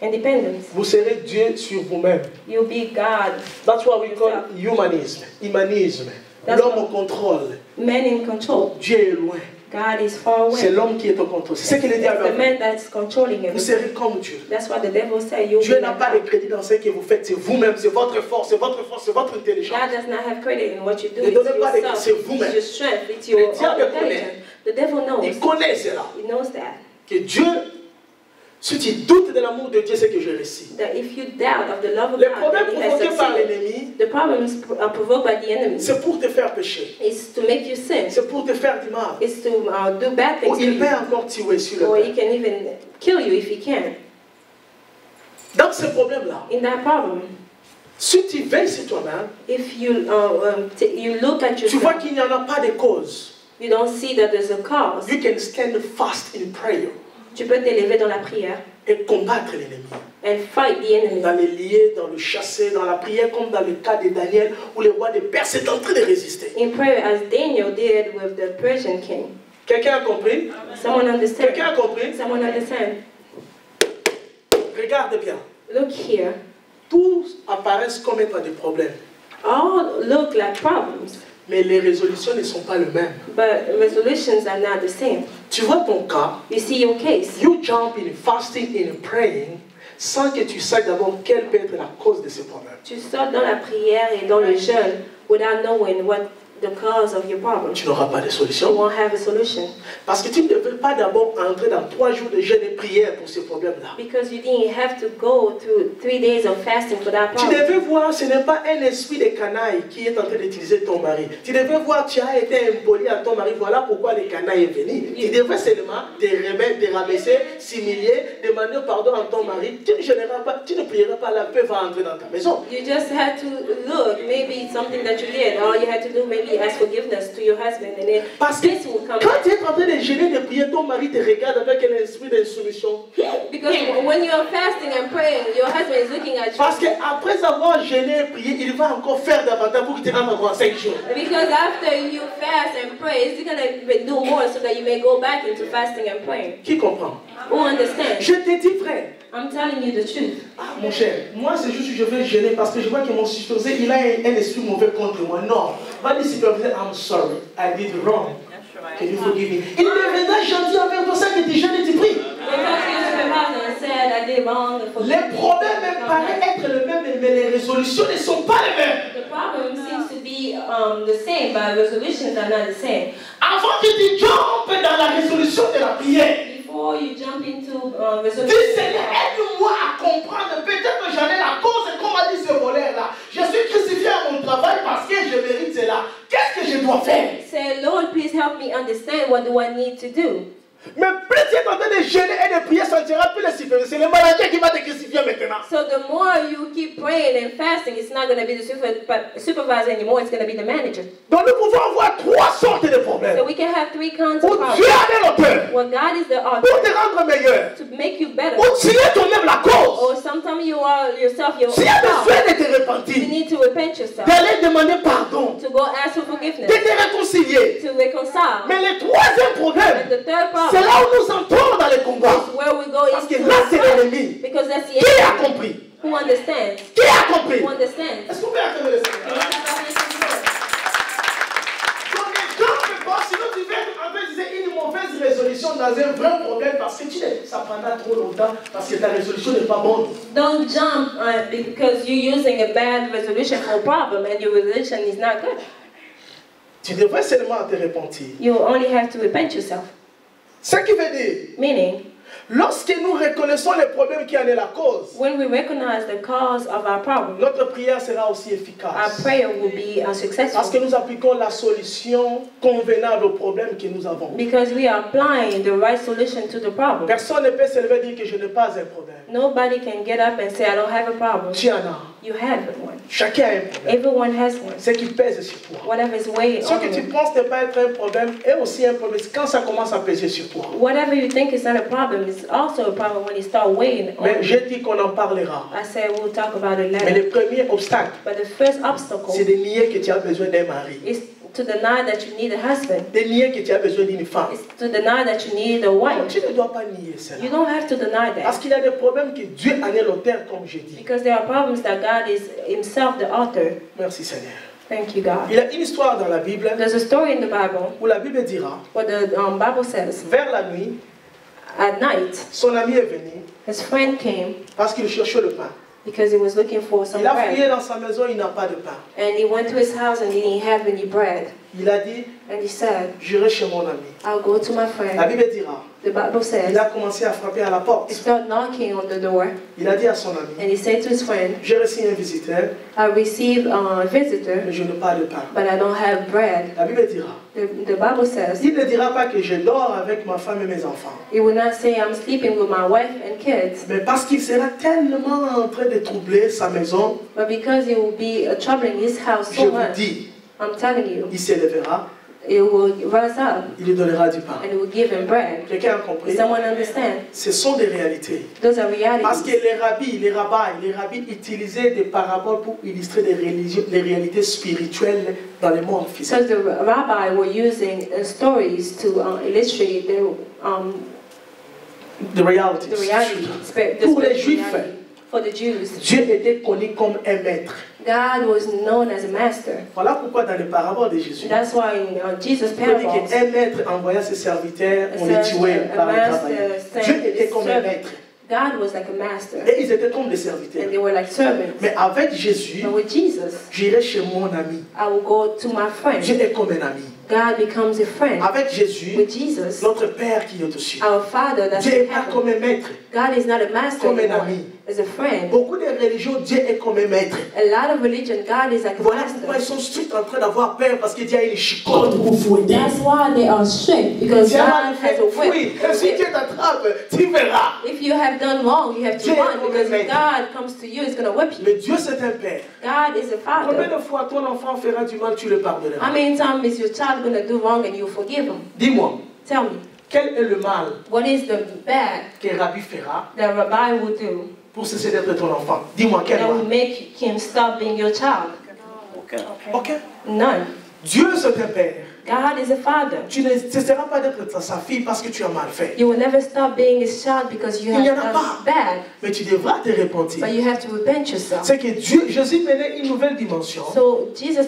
independence. Vous serez Dieu sur vous-même. You'll be God. That's what we call humanisme. Humanisme. L'homme au contrôle. Man in control. Dieu est loin. God is far away. C'est l'homme qui est au contrôle. C'est ce qu'il dit à the man that's controlling him. Vous serez comme Dieu. That's what the devil said. Dieu n'a pas de crédit dans ce que vous faites. C'est vous-même. C'est votre force. C'est votre force. C'est votre intelligence. God does not have credit in what you do. Ne donnez pas de crédit. C'est It's vous-même. your strength. It's your intelligence. The devil knows. Il connaît cela. He knows that. Que Dieu, si tu doutes de l'amour de Dieu, c'est que je récite. That if you doubt of the love of Les God, problèmes that he has provoqués par succeeded. l'ennemi, The problems are provoked by the enemy. c'est pour te faire pécher. It's to make you sin. C'est pour te faire du mal. It's to do bad Ou things to il you. peut encore tuer sur le Or he père. can even kill you if he can. Dans ce problème-là, In that problem, si tu veilles sur toi-même, if you you look at tu vois yourself, qu'il n'y en a pas de cause. you don't see that there's a cause. You can stand fast in prayer Tu peux t'élever dans la prière et combattre l'ennemi. and fight the enemy. Dans les lier, dans le chasser, dans la prière, comme dans le cas de Daniel, où le roi de Perse est en train de résister. In prayer, as Daniel did with the Persian king. Quelqu'un a compris? Someone understand? Quelqu'un a compris? Someone understand? Regarde bien. Look here. Tous apparaissent comme étant des problèmes. All look like problems, Mais les résolutions ne sont pas les mêmes. but resolutions are not the same. Tu vois ton cas, You see your case. you jump in fasting, in praying, sans que tu saches d'abord quelle peut être la cause de ces problèmes. Tu sautes dans la prière et dans le jeûne without knowing what the cause of your problem. Tu n'auras pas de You solution. won't have a solution. Parce que tu ne devais pas d'abord entrer dans 3 jours de jeûne et prière pour ces problèmes-là. Because you didn't have to go through 3 days of fasting for that Tu problem. devais voir, ce n'est pas un esprit de canaille qui est en train d'utiliser ton mari. Tu devais voir, tu as été impoli à ton mari, voilà pourquoi le canaille est venu. Tu devais seulement te remettre, te rabaisser, s'humilier, demander pardon à ton mari. Tu ne gêneras pas, tu ne prieras pas, la paix va entrer dans ta maison. You just had to look. Maybe it's something that you did. All you had to do maybe ask forgiveness to your husband, and then Parce que this will come. quand tu es en train de gêner, de prier, ton mari te regarde avec un esprit d'insoumission. Because when you're fasting and praying, your husband is looking at you. Parce qu'après avoir gêné et prié, il va encore faire davantage pour que tu rentres encore en 5 jours. Because after you fast and pray, it's gonna do more so that you may go back into fasting and praying. Qui comprend? Who understands? Je te dis, frère. I'm telling you the truth. Ah, mon cher, moi c'est juste que je vais gêner parce que je vois que mon superviseur, il a un esprit mauvais contre moi. Non, va dire superviseur, I'm sorry, I did wrong. Can you forgive me? Il deviendra gentil envers toi, ça que tu gênes et tu pries. Les problèmes me paraissent être les mêmes, mais les résolutions ne sont pas les mêmes. The problem seems to be the same, but resolutions are not the same. Avant que tu jumpes dans la résolution de la prière, Before you jump into dis resolution, Seigneur, aide-moi à comprendre. Peut-être que j'en ai la cause, comme a dit ce voleur-là. Je suis crucifié à mon travail parce que je mérite cela. Qu'est-ce que je dois faire? say, Lord, please help me understand what do I need to do. Mais plus tu es en train de gêner et de prier, ça ne sera plus le superviseur. C'est le manager qui va te crucifier maintenant. So the more you keep praying and fasting, it's not going to be the supervisor anymore, it's going to be the manager. Donc nous pouvons avoir 3 sortes de problèmes. So we can have 3 kinds Où of Dieu problems. est l'auteur. Well, God is the Pour author te rendre meilleur. to make you better. Ou tu es toi-même la cause. Or sometimes you are yourself your Tu as besoin own. de te You repentir. need to repent yourself, D'aller demander pardon. to go ask for De forgiveness, te réconcilier. to reconcile. Mais le 3e And problème, the third c'est problem là où nous entrons dans les combats. is where we go Parce que into là, c'est the fight. l'ennemi. Because that's the Qui a enemy. compris? Who understands? Qui a compris? Who understands? Est-ce qu'on peut acclamer le Seigneur? Donc, les gens ne pas, sinon tu vas être en train de dire une mauvaise résolution dans un vrai problème parce que ça prendra trop longtemps parce que ta résolution n'est pas bonne. Don't jump because you're using a bad resolution for a problem and your resolution is not good. Tu devrais seulement te repentir. You only have to repent yourself. Ce qui veut dire, Meaning, lorsque nous reconnaissons les problèmes qui en est la cause, when we recognize the cause of our problem, notre prière sera aussi our efficace. prayer will be Parce que successful. nous appliquons la solution convenable aux problèmes que nous avons. Because we are applying the right solution to the problem. Personne ne peut se lever et dire que je n'ai pas un problème. Nobody can get up and say, I don't have a problem. Tu en as. You have one. Chacun a un problème. Everyone has one. Ce qui pèse sur toi. Whatever is weighing Ce on que tu you. penses ne pas être un problème est aussi un problème quand ça commence à peser sur toi. Whatever you think is not a problem is also a problem when you start weighing on Mais you. je dis qu'on en parlera. I said we'll talk about it Mais later. le premier obstacle, But the first obstacle c'est de nier que tu as besoin d'un mari. is to deny that you need a husband. De nier que tu as besoin d'une femme. It's to deny that you need a wife. Tu ne dois pas nier cela. You don't have to deny Parce that. qu'il y a des problèmes que Dieu en est l'auteur, comme je dis. Because there are problems that God is himself the author. Merci Seigneur. Thank you, God. Il y a une histoire dans la Bible There's a story in the Bible où la Bible dira, where the Bible says, vers la nuit, at night, son ami est venu his friend came parce qu'il cherchait le pain. because he was looking for some Il a fouillé bread. dans sa maison, il n'a pas de pain. And he went to his house and he didn't have any bread. Il a dit, And he said, j'irai chez mon ami. I'll go to my La friend. Bible dira, The Bible il says, a commencé à frapper à la he porte. started knocking on the door. Il a dit à son ami, And he said to his friend, j'ai reçu un visiteur, I received a visitor, mais je n'ai pas de pain. but I don't have bread. La Bible dira, The Bible says, il ne dira pas que je dors avec ma femme et mes enfants. he will not say, I'm sleeping with my wife and kids. Mais parce qu'il sera tellement en train de troubler sa maison, But because he will be troubling his house je so vous much, dis, I'm telling you, il s'élèvera, it will rise up il lui donnera du pain. and it will give him bread. Quelqu'un a Does compris? someone understand? Ce sont des réalités. Those are Parce que realities. les rabbis utilisaient des paraboles pour illustrer les réalités spirituelles dans le monde physique. Because the rabbi were using stories to illustrate The reality. the reality, Pour les the Juifs, reality. For the Jews, Dieu était connu comme un maître. God was known as a master. Voilà pourquoi dans les paraboles de Jésus, That's why in Jesus' on dit parables, qu'un maître envoya ses serviteurs, on les tuait par les travailleurs. Dieu était comme un maître. God was like a master, Et ils étaient comme des serviteurs. and they were like servants. Mais avec Jésus, But with Jesus, j'irai chez mon ami. I will go to my friend. Dieu est comme un ami. God becomes a friend. Avec Jésus, With Jesus, notre Père qui est au ciel. our Father that's Dieu in n'est pas heaven. comme un maître. God is not a master Comme un anymore. ami. As a friend. Beaucoup de religions, Dieu est comme un maître. A lot of religion, God is like a Voilà pourquoi ils master. sont stricts en train d'avoir peur parce qu'il y a une chicotte pour fouetter. That's why they are strict, because Dieu God va has a fouiller. whip. Et si Dieu t'attrape, tu verras. If you have done wrong, you have to Dieu est run, comme because un if maître. God comes to you, He's going to whip you. Mais Dieu c'est un père. God is a Combien father. de fois ton enfant fera du mal, tu le How pardonneras? many times is your child going to do wrong and you forgive him? Dis-moi, Tell me, quel est le mal what is the bad que Rabbi fera that Rabbi will do pour cesser d'être ton enfant? Dis-moi, quel that will mal? make him stop being your child? Ok. None. Dieu c'est un père. God is a father. Tu ne cesseras pas d'être sa fille parce que tu as mal fait. You will never stop being his child because you Il n'y have en a done pas. bad, Mais tu devras te repentir. but you have to repent yourself. C'est que Dieu, Jésus menait une nouvelle dimension. So Jesus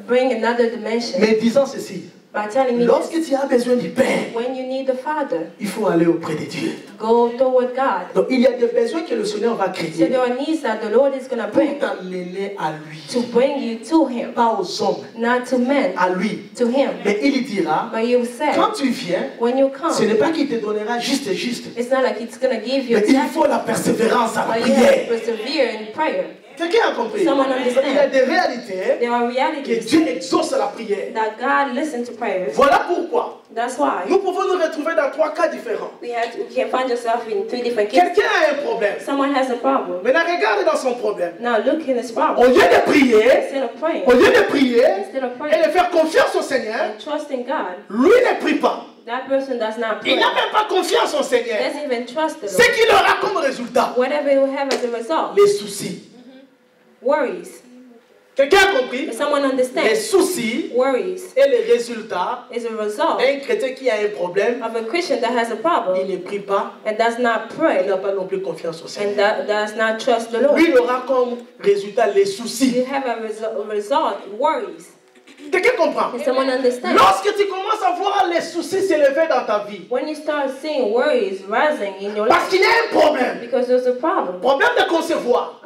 bring another dimension Mais disant ceci, by telling me lorsque this. tu as besoin du Père, When you need the Father, il faut aller auprès de Dieu. go toward God. Donc il y a des besoins que le Seigneur va So créer there are needs that the Lord is going to pour bring t'amener à lui. to bring you to Him, Pas aux hommes, not to men, à lui. to Him. Mais il dira, But you said, quand tu viens, when you ce n'est come, pas qu'il te donnera juste. it's not like it's going to give you Mais il exactly, faut la persévérance à la but you have to prière. persevere in prayer. Quelqu'un a compris? Someone understand. Il y a des réalités There are que realities Dieu exauce la prière. that God listens to prayers. Voilà pourquoi That's why nous pouvons nous retrouver dans 3 cas différents. we can find yourself in 3 different cases. Quelqu'un a un problème. Someone has a problem. Maintenant, regarde dans son problème. Now look in his Au problem. lieu de prier, Instead of praying, au lieu de prier instead of et praying de faire confiance au Seigneur, and trusting God, lui ne prie pas. that person does not Il pray. n'a même pas confiance au Seigneur. Doesn't even trust the Ce Lord. qu'il aura comme résultat, Whatever you have as a result, les soucis. worries. Quelqu'un a compris? If someone Les understands, soucis worries et les résultats is a result d'un chrétien qui a un problème, of a Christian that has a il problem ne prie pas, and does not il pray n'a pas non plus confiance au and Seigneur. that does not trust the Lord. Lui, il aura comme résultat les soucis. You have a result, worries. Quelqu'un comprend? Can someone understand? Lorsque tu commences à voir les soucis s'élever dans ta vie, When you start seeing worries rising in your parce life, qu'il y a un problème, because there's a problem, problème de concevoir,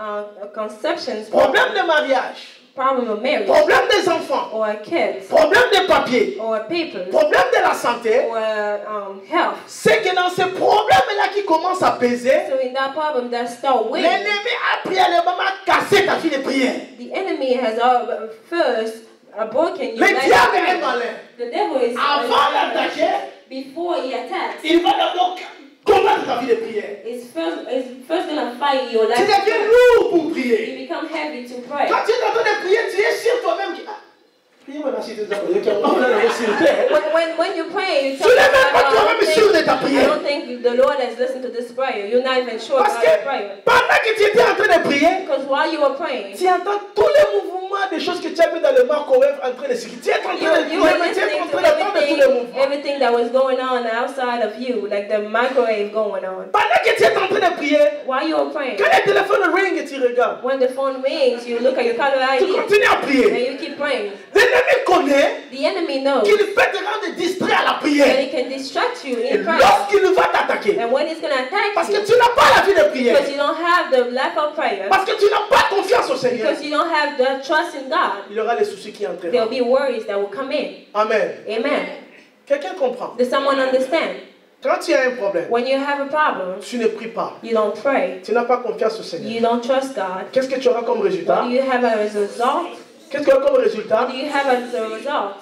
conceptions, problème de mariage, problem of marriage, problème des enfants, or kids, problème des papiers, or papers, problème de la santé, or health. c'est que dans ces problèmes-là qui commencent à peser, So in that problem that start winning, l'ennemi a prié le moment cassé ta vie de prière. the enemy has first broken your Le life. diable est malin. The devil is Avant d'attaquer, before he attacks. il va d'abord combattre ta vie de prière. Is first gonna fight your Tu life. deviens lourd pour prier. You become heavy to pray. Quand tu es en train de prier, tu es sur toi-même. Priez maintenant si tu es s'il te plaît. When you pray, you Tu n'es même pas I toi-même sûr de ta I prière. don't think the Lord has listened to this prayer. You're not even sure Parce about your que prayer. pendant que tu étais en train de prier, Because while you were praying, tu entends tous les mouvements uniquement des choses que tu as mis dans le microwave en train de se... Tu es en train d'attendre tous les mouvements. Everything that was going on outside of you, like the microwave going on. Pendant que tu es en train de prier, while you are praying, quand le téléphone ring et tu regardes, when the phone rings, you look at your caller tu ID continues à and prier. you keep praying. L'ennemi connaît The enemy knows qu'il peut te rendre distrait à la that prière. he can distract you Et in prayer. lorsqu'il va t'attaquer, And when he's going to attack parce you, que tu n'as pas la vie de prière, because you don't have the lack of prayer, parce que tu n'as pas confiance au Seigneur, because you don't have the trust in God, il y aura les soucis qui entreront. there'll be worries that will come in. Amen. Amen. Quelqu'un comprend? Does someone understand? Quand tu as un problème, When you have a problem, tu ne pries pas. you don't pray. Tu n'as pas confiance au Seigneur. You don't trust God. Qu'est-ce que tu auras comme résultat? What do you have as a result? Qu'est-ce que tu auras comme résultat? What do you have as a result?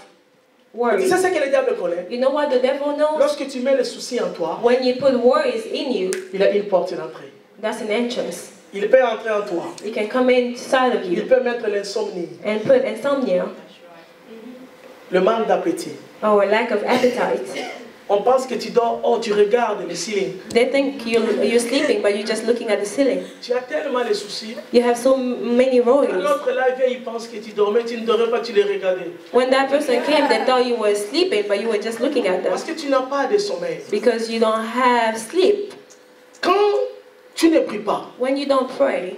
Tu Worries. sais ce que le diable connaît? You know what the devil knows? Lorsque tu mets les soucis en toi, When you put worries in you, il a une porte d'entrée. that's an entrance. Il peut entrer en toi. It can come inside of Il you peut mettre l'insomnie, and put insomnia le manque d'appétit. or a lack of appetite. On pense que tu dors, oh, tu regardes le ceiling. They think you're sleeping, but you're just looking at the ceiling. Tu as tellement de soucis. You have so many worries. L'autre là, il pense que tu dormais, tu ne dormais pas, tu les regardais. When that person came, they thought you were sleeping, but you were just looking at them Parce que tu n'as pas de sommeil. because you don't have sleep. Quand tu ne pries pas, When you don't pray,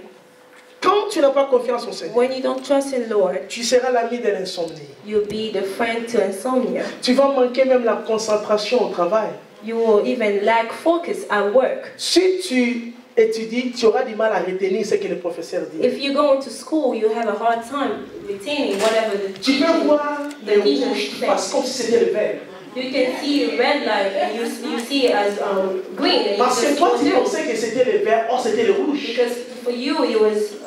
quand tu n'as pas confiance au Seigneur, when you don't trust in Lord, tu seras l'ami de l'insomnie. you'll be the friend to insomnia. Tu vas manquer même la concentration au travail. You will even lack focus at work. Si tu étudies, tu auras du mal à retenir ce que le professeur dit. If you go into school, you have a hard time retaining whatever Tu the peux voir le teacher rouge, tu passes says. comme si c'était le vert. You can see red light and you see it as green. And Parce you que just toi, tu continue. pensais que c'était le vert, or c'était le rouge. Because for you, it was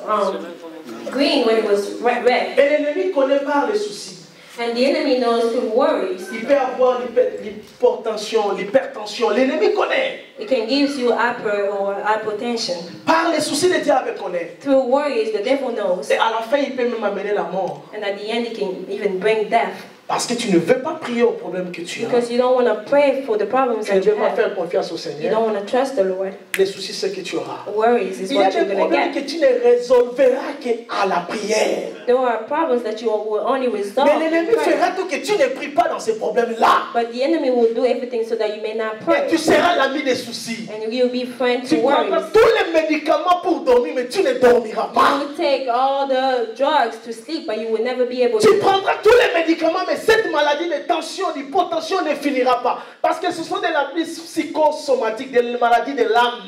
green when it was red. Et l'ennemi connaît pas les soucis. And the enemy knows through worries. Il peut avoir l'hypertension, l'hypertension. L'ennemi connaît. It can give you hypertension. Par les soucis, le diable connaît. Through worries, the devil knows. Et à la fin, il peut même amener la mort. And at the end, it can even bring death. Parce que tu ne veux pas prier au problème que tu as. Because you don't want to pray for the problems Tu that ne veux you pas have. faire confiance au You Seigneur. don't want to trust the Lord. Les soucis, c'est que tu auras. Worries is Il y a what you're des going to problèmes get. que tu ne résolveras qu'à la prière. There are problems that you will only resolve. Mais l'ennemi in prayer. fera tout que tu ne pries pas dans ces problèmes-là. But the enemy will do everything so that you may not Et pray. tu seras l'ami des soucis. And you'll be friend Tu to prendras worries. tous les médicaments pour dormir, mais tu ne dormiras pas. You will take all the drugs to sleep, but you will never be able Tu to. prendras tous les médicaments, mais cette maladie de tension, d'hypotension ne finira pas. Parce que ce sont des maladies psychosomatiques, des maladies de l'âme.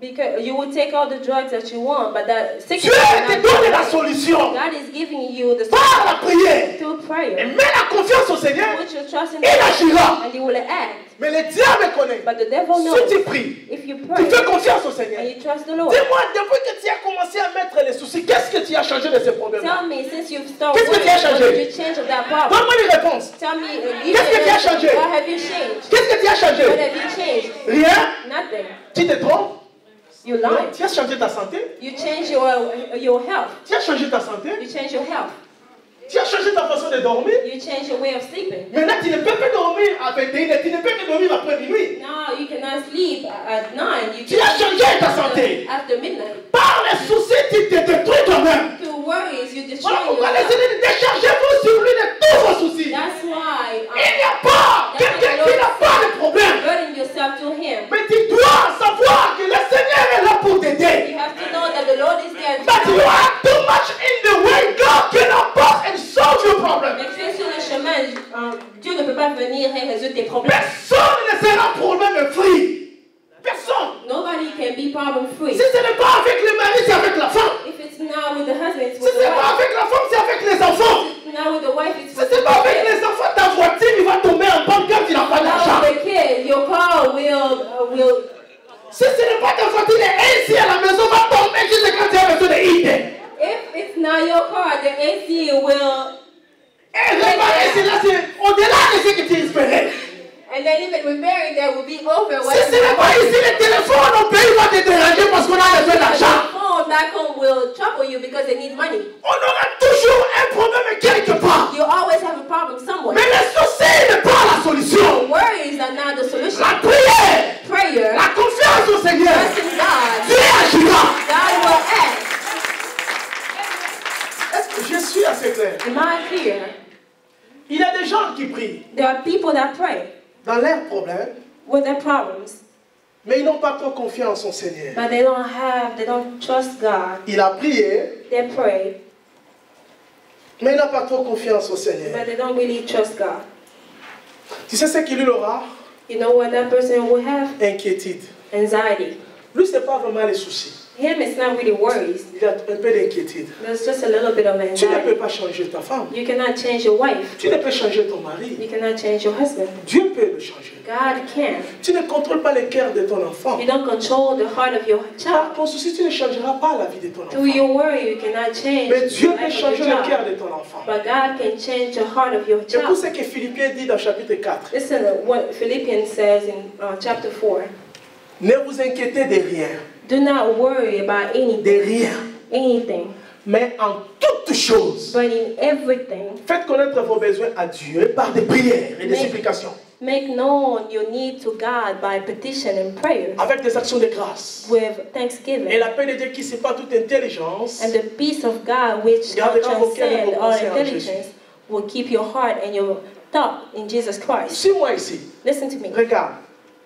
Because you will take all the drugs that you want, but that Dieu sickness will te not donne be la right. solution God is giving you the par solution la prière. through Et prayer. mets la confiance au Seigneur, Put your trust in il agira. God, and you will act. Mais le diable connaît. But the devil Si knows tu pries, if you tu pray fais confiance au Seigneur. and you trust the Lord. Dis-moi, depuis que tu as commencé à mettre les soucis, qu'est-ce que tu as changé de ces problèmes-là? Tell me, since you've started Qu'est-ce que tu as worrying, what changé? did you change of that problem? Donne-moi une réponse. Tell me, Qu'est-ce que tu as changé? what have you changed? Qu'est-ce que tu as changé? What have you changed? Rien. Nothing. Tu te trompes? You Non. lied. Tu as changé ta santé? You change your health. Tu as changé ta santé? You change your health. Tu as changé ta façon de dormir? You change your way of sleeping. Maintenant, tu ne peux plus dormir à 21h, tu ne peux que dormir après minuit. Now you cannot sleep at 9. You Tu as changé ta santé. after midnight. Par les soucis, tu te détruis toi-même. Through worries, you destroy Voilà pourquoi les yourself. ennemis déchargez-vous sur lui de tous vos soucis. That's why Il n'y a pas quelqu'un qui n'a pas de problème. burden yourself to Him. Mais tu dois savoir que le Seigneur est là pour t'aider. You have to know that the Lord is there to But you help. are too much in the way. God cannot pass and solve your problem. Mais tu es sur le chemin, Dieu ne peut pas venir et résoudre tes problèmes. Personne ne sera problème free. Personne. Nobody can be problem free. Si ce n'est pas avec le mari, c'est avec la femme. If it's not with the husband, it's Si with ce the n'est pas wife. avec la femme, c'est avec les enfants. If it's not with the wife, it's Si with ce the n'est pas avec kids. les enfants, ta voiture il va tomber en panne quand tu n'as pas d'argent. Now with the kids, your car will. Si ce n'est pas ta voiture, les AC à la maison va tomber juste quand tu as besoin de eater. If it's not your car, the AC will. Et réparer cela, c'est au-delà de ce que tu espérais. And then even repairing that will be over. Si ce n'est pas ici, le téléphone au pays va te déranger parce qu'on a besoin d'argent. The phone back home will trouble you because they need money. On aura toujours un problème quelque part. You always have a problem somewhere. Mais le souci n'est pas la solution. Worries are not the solution. La prière, Prayer, la confiance au Seigneur, trust in God, Dieu agira. God will act. Est-ce Je suis assez clair. Am I clear? Il y a des gens qui prient There are people that pray dans leurs problèmes, with their problems, mais ils n'ont pas trop confiance au Seigneur. but they don't trust God. Il a prié, They pray, mais il n'a pas trop confiance au Seigneur. but they don't really trust God. Tu sais ce qu'il lui aura? You know what that person will have? Inquiétude. Anxiety. Lui, ce n'est pas vraiment les soucis. Him, it's not really worries. Il a un peu d'inquiétude. There's just a little bit of Tu ne peux anxiety. pas changer ta femme. You cannot change your wife. Tu ne peux changer ton mari. You cannot change your husband. Dieu peut le changer. God can. Tu ne contrôles pas le cœur de ton enfant. You don't control the heart of your Par child. ton souci, tu ne changeras pas la vie de ton enfant. Through your worry, you cannot change Mais the Dieu peut life of changer your le cœur child. de ton enfant. But God can change the heart of your C'est pour child. ce que Philippiens dit dans chapitre 4. Listen to what Philippians says in chapter 4. Ne vous inquiétez de rien. Do not worry about De rien. anything, Mais en toutes choses, but in everything, faites connaître vos besoins à Dieu par des prières et des supplications. make known your need to God by petition and prayer Avec des actions de grâce. with Et thanksgiving. la paix de Dieu qui sépare toute intelligence And the peace of God, which Gardera vos cœurs et vos transcends all pensées en intelligence, will keep your heart and your thought in Jesus Christ. Suis-moi ici. Listen to me. Regarde.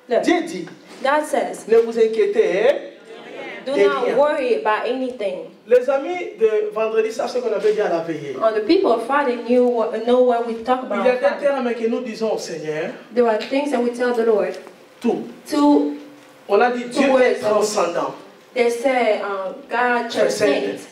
Look, Dieu dit, God says, ne vous inquiétez. do de not rien. worry about anything. Les amis de vendredi savent ce qu'on avait dit à la veillée. The people of Friday know what we talk Il about. y a on des Friday. termes que nous disons au Seigneur. There are things that we tell the Lord Tout. to. On a dit Dieu est transcendant. They say God transcends.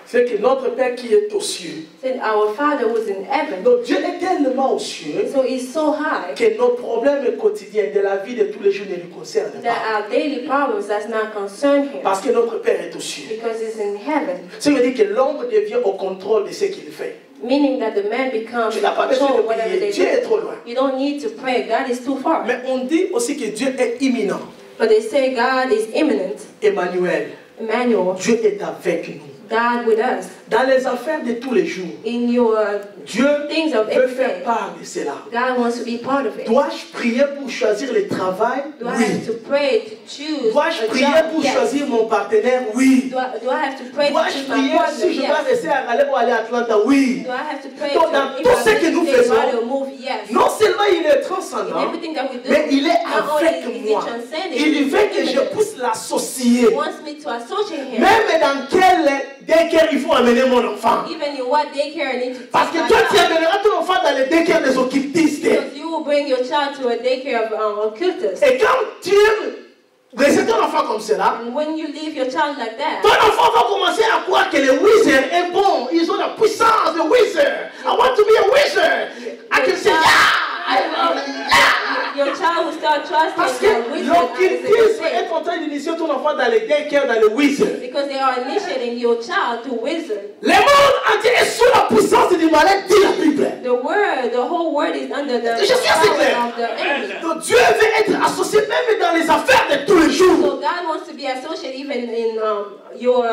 C'est que notre Père qui est aux cieux. Said our Father who is in heaven. Donc Dieu est tellement aux cieux So He's so high que nos problèmes quotidiens de la vie de tous les jours ne nous concernent that pas. our daily problems does not concern Him Parce que notre Père est aux cieux. because He's in heaven. Ça veut dire que l'homme devient au contrôle de ce qu'il fait. Meaning that the man becomes Tu n'as pas besoin control de whatever prier. they Dieu est do. trop loin. You don't need to pray. God is too far. Mais on dit aussi que Dieu est imminent. But they say God is imminent. Emmanuel. Emmanuel, Dieu est avec nous. God with us. Dans les affaires de tous les jours, In your Dieu things of veut every faire day, part de cela. God wants to be part of it. Dois-je prier pour choisir le travail? Do I Oui. have to pray to choose Dois-je a prier job? pour Yes. choisir mon partenaire? Oui. Do I have to pray to Dois-je choose my prier partner? si je dois Yes. rester à Raleigh ou aller à Atlanta? Oui. Do I have to pray Donc, dans to tout ce que nous faisons, move? Yes. Non seulement il est In transcendant, everything that we do, mais il est not only avec is He moi. transcending, Il veut que je imminent. puisse l'associer. He wants me to associate Him. Même dans quel daycare il faut amener mon enfant. Even in what daycare I need to Parce take que my toi, tu child. amèneras ton enfant dans le daycare des occultistes. Because you will bring your child to a daycare of occultists. Et quand tu laisses ton enfant comme cela, And when you leave your child like ton that, enfant va commencer à croire que le wizard est bon. Ils ont la puissance de wizard. I want to be a wizard. I can say, your child will start Parce trusting que that wizard as l'occultisme a est en train d'initier ton enfant dans le daycare, dans le wizard. because they are initiating your child to wizard. Le monde entier est sous la puissance du malin, dit la Bible. The whole world is under the Je suis assez clair. power of the enemy. Donc Dieu veut être associé même dans les affaires de tous les jours. So God wants to be associated even in your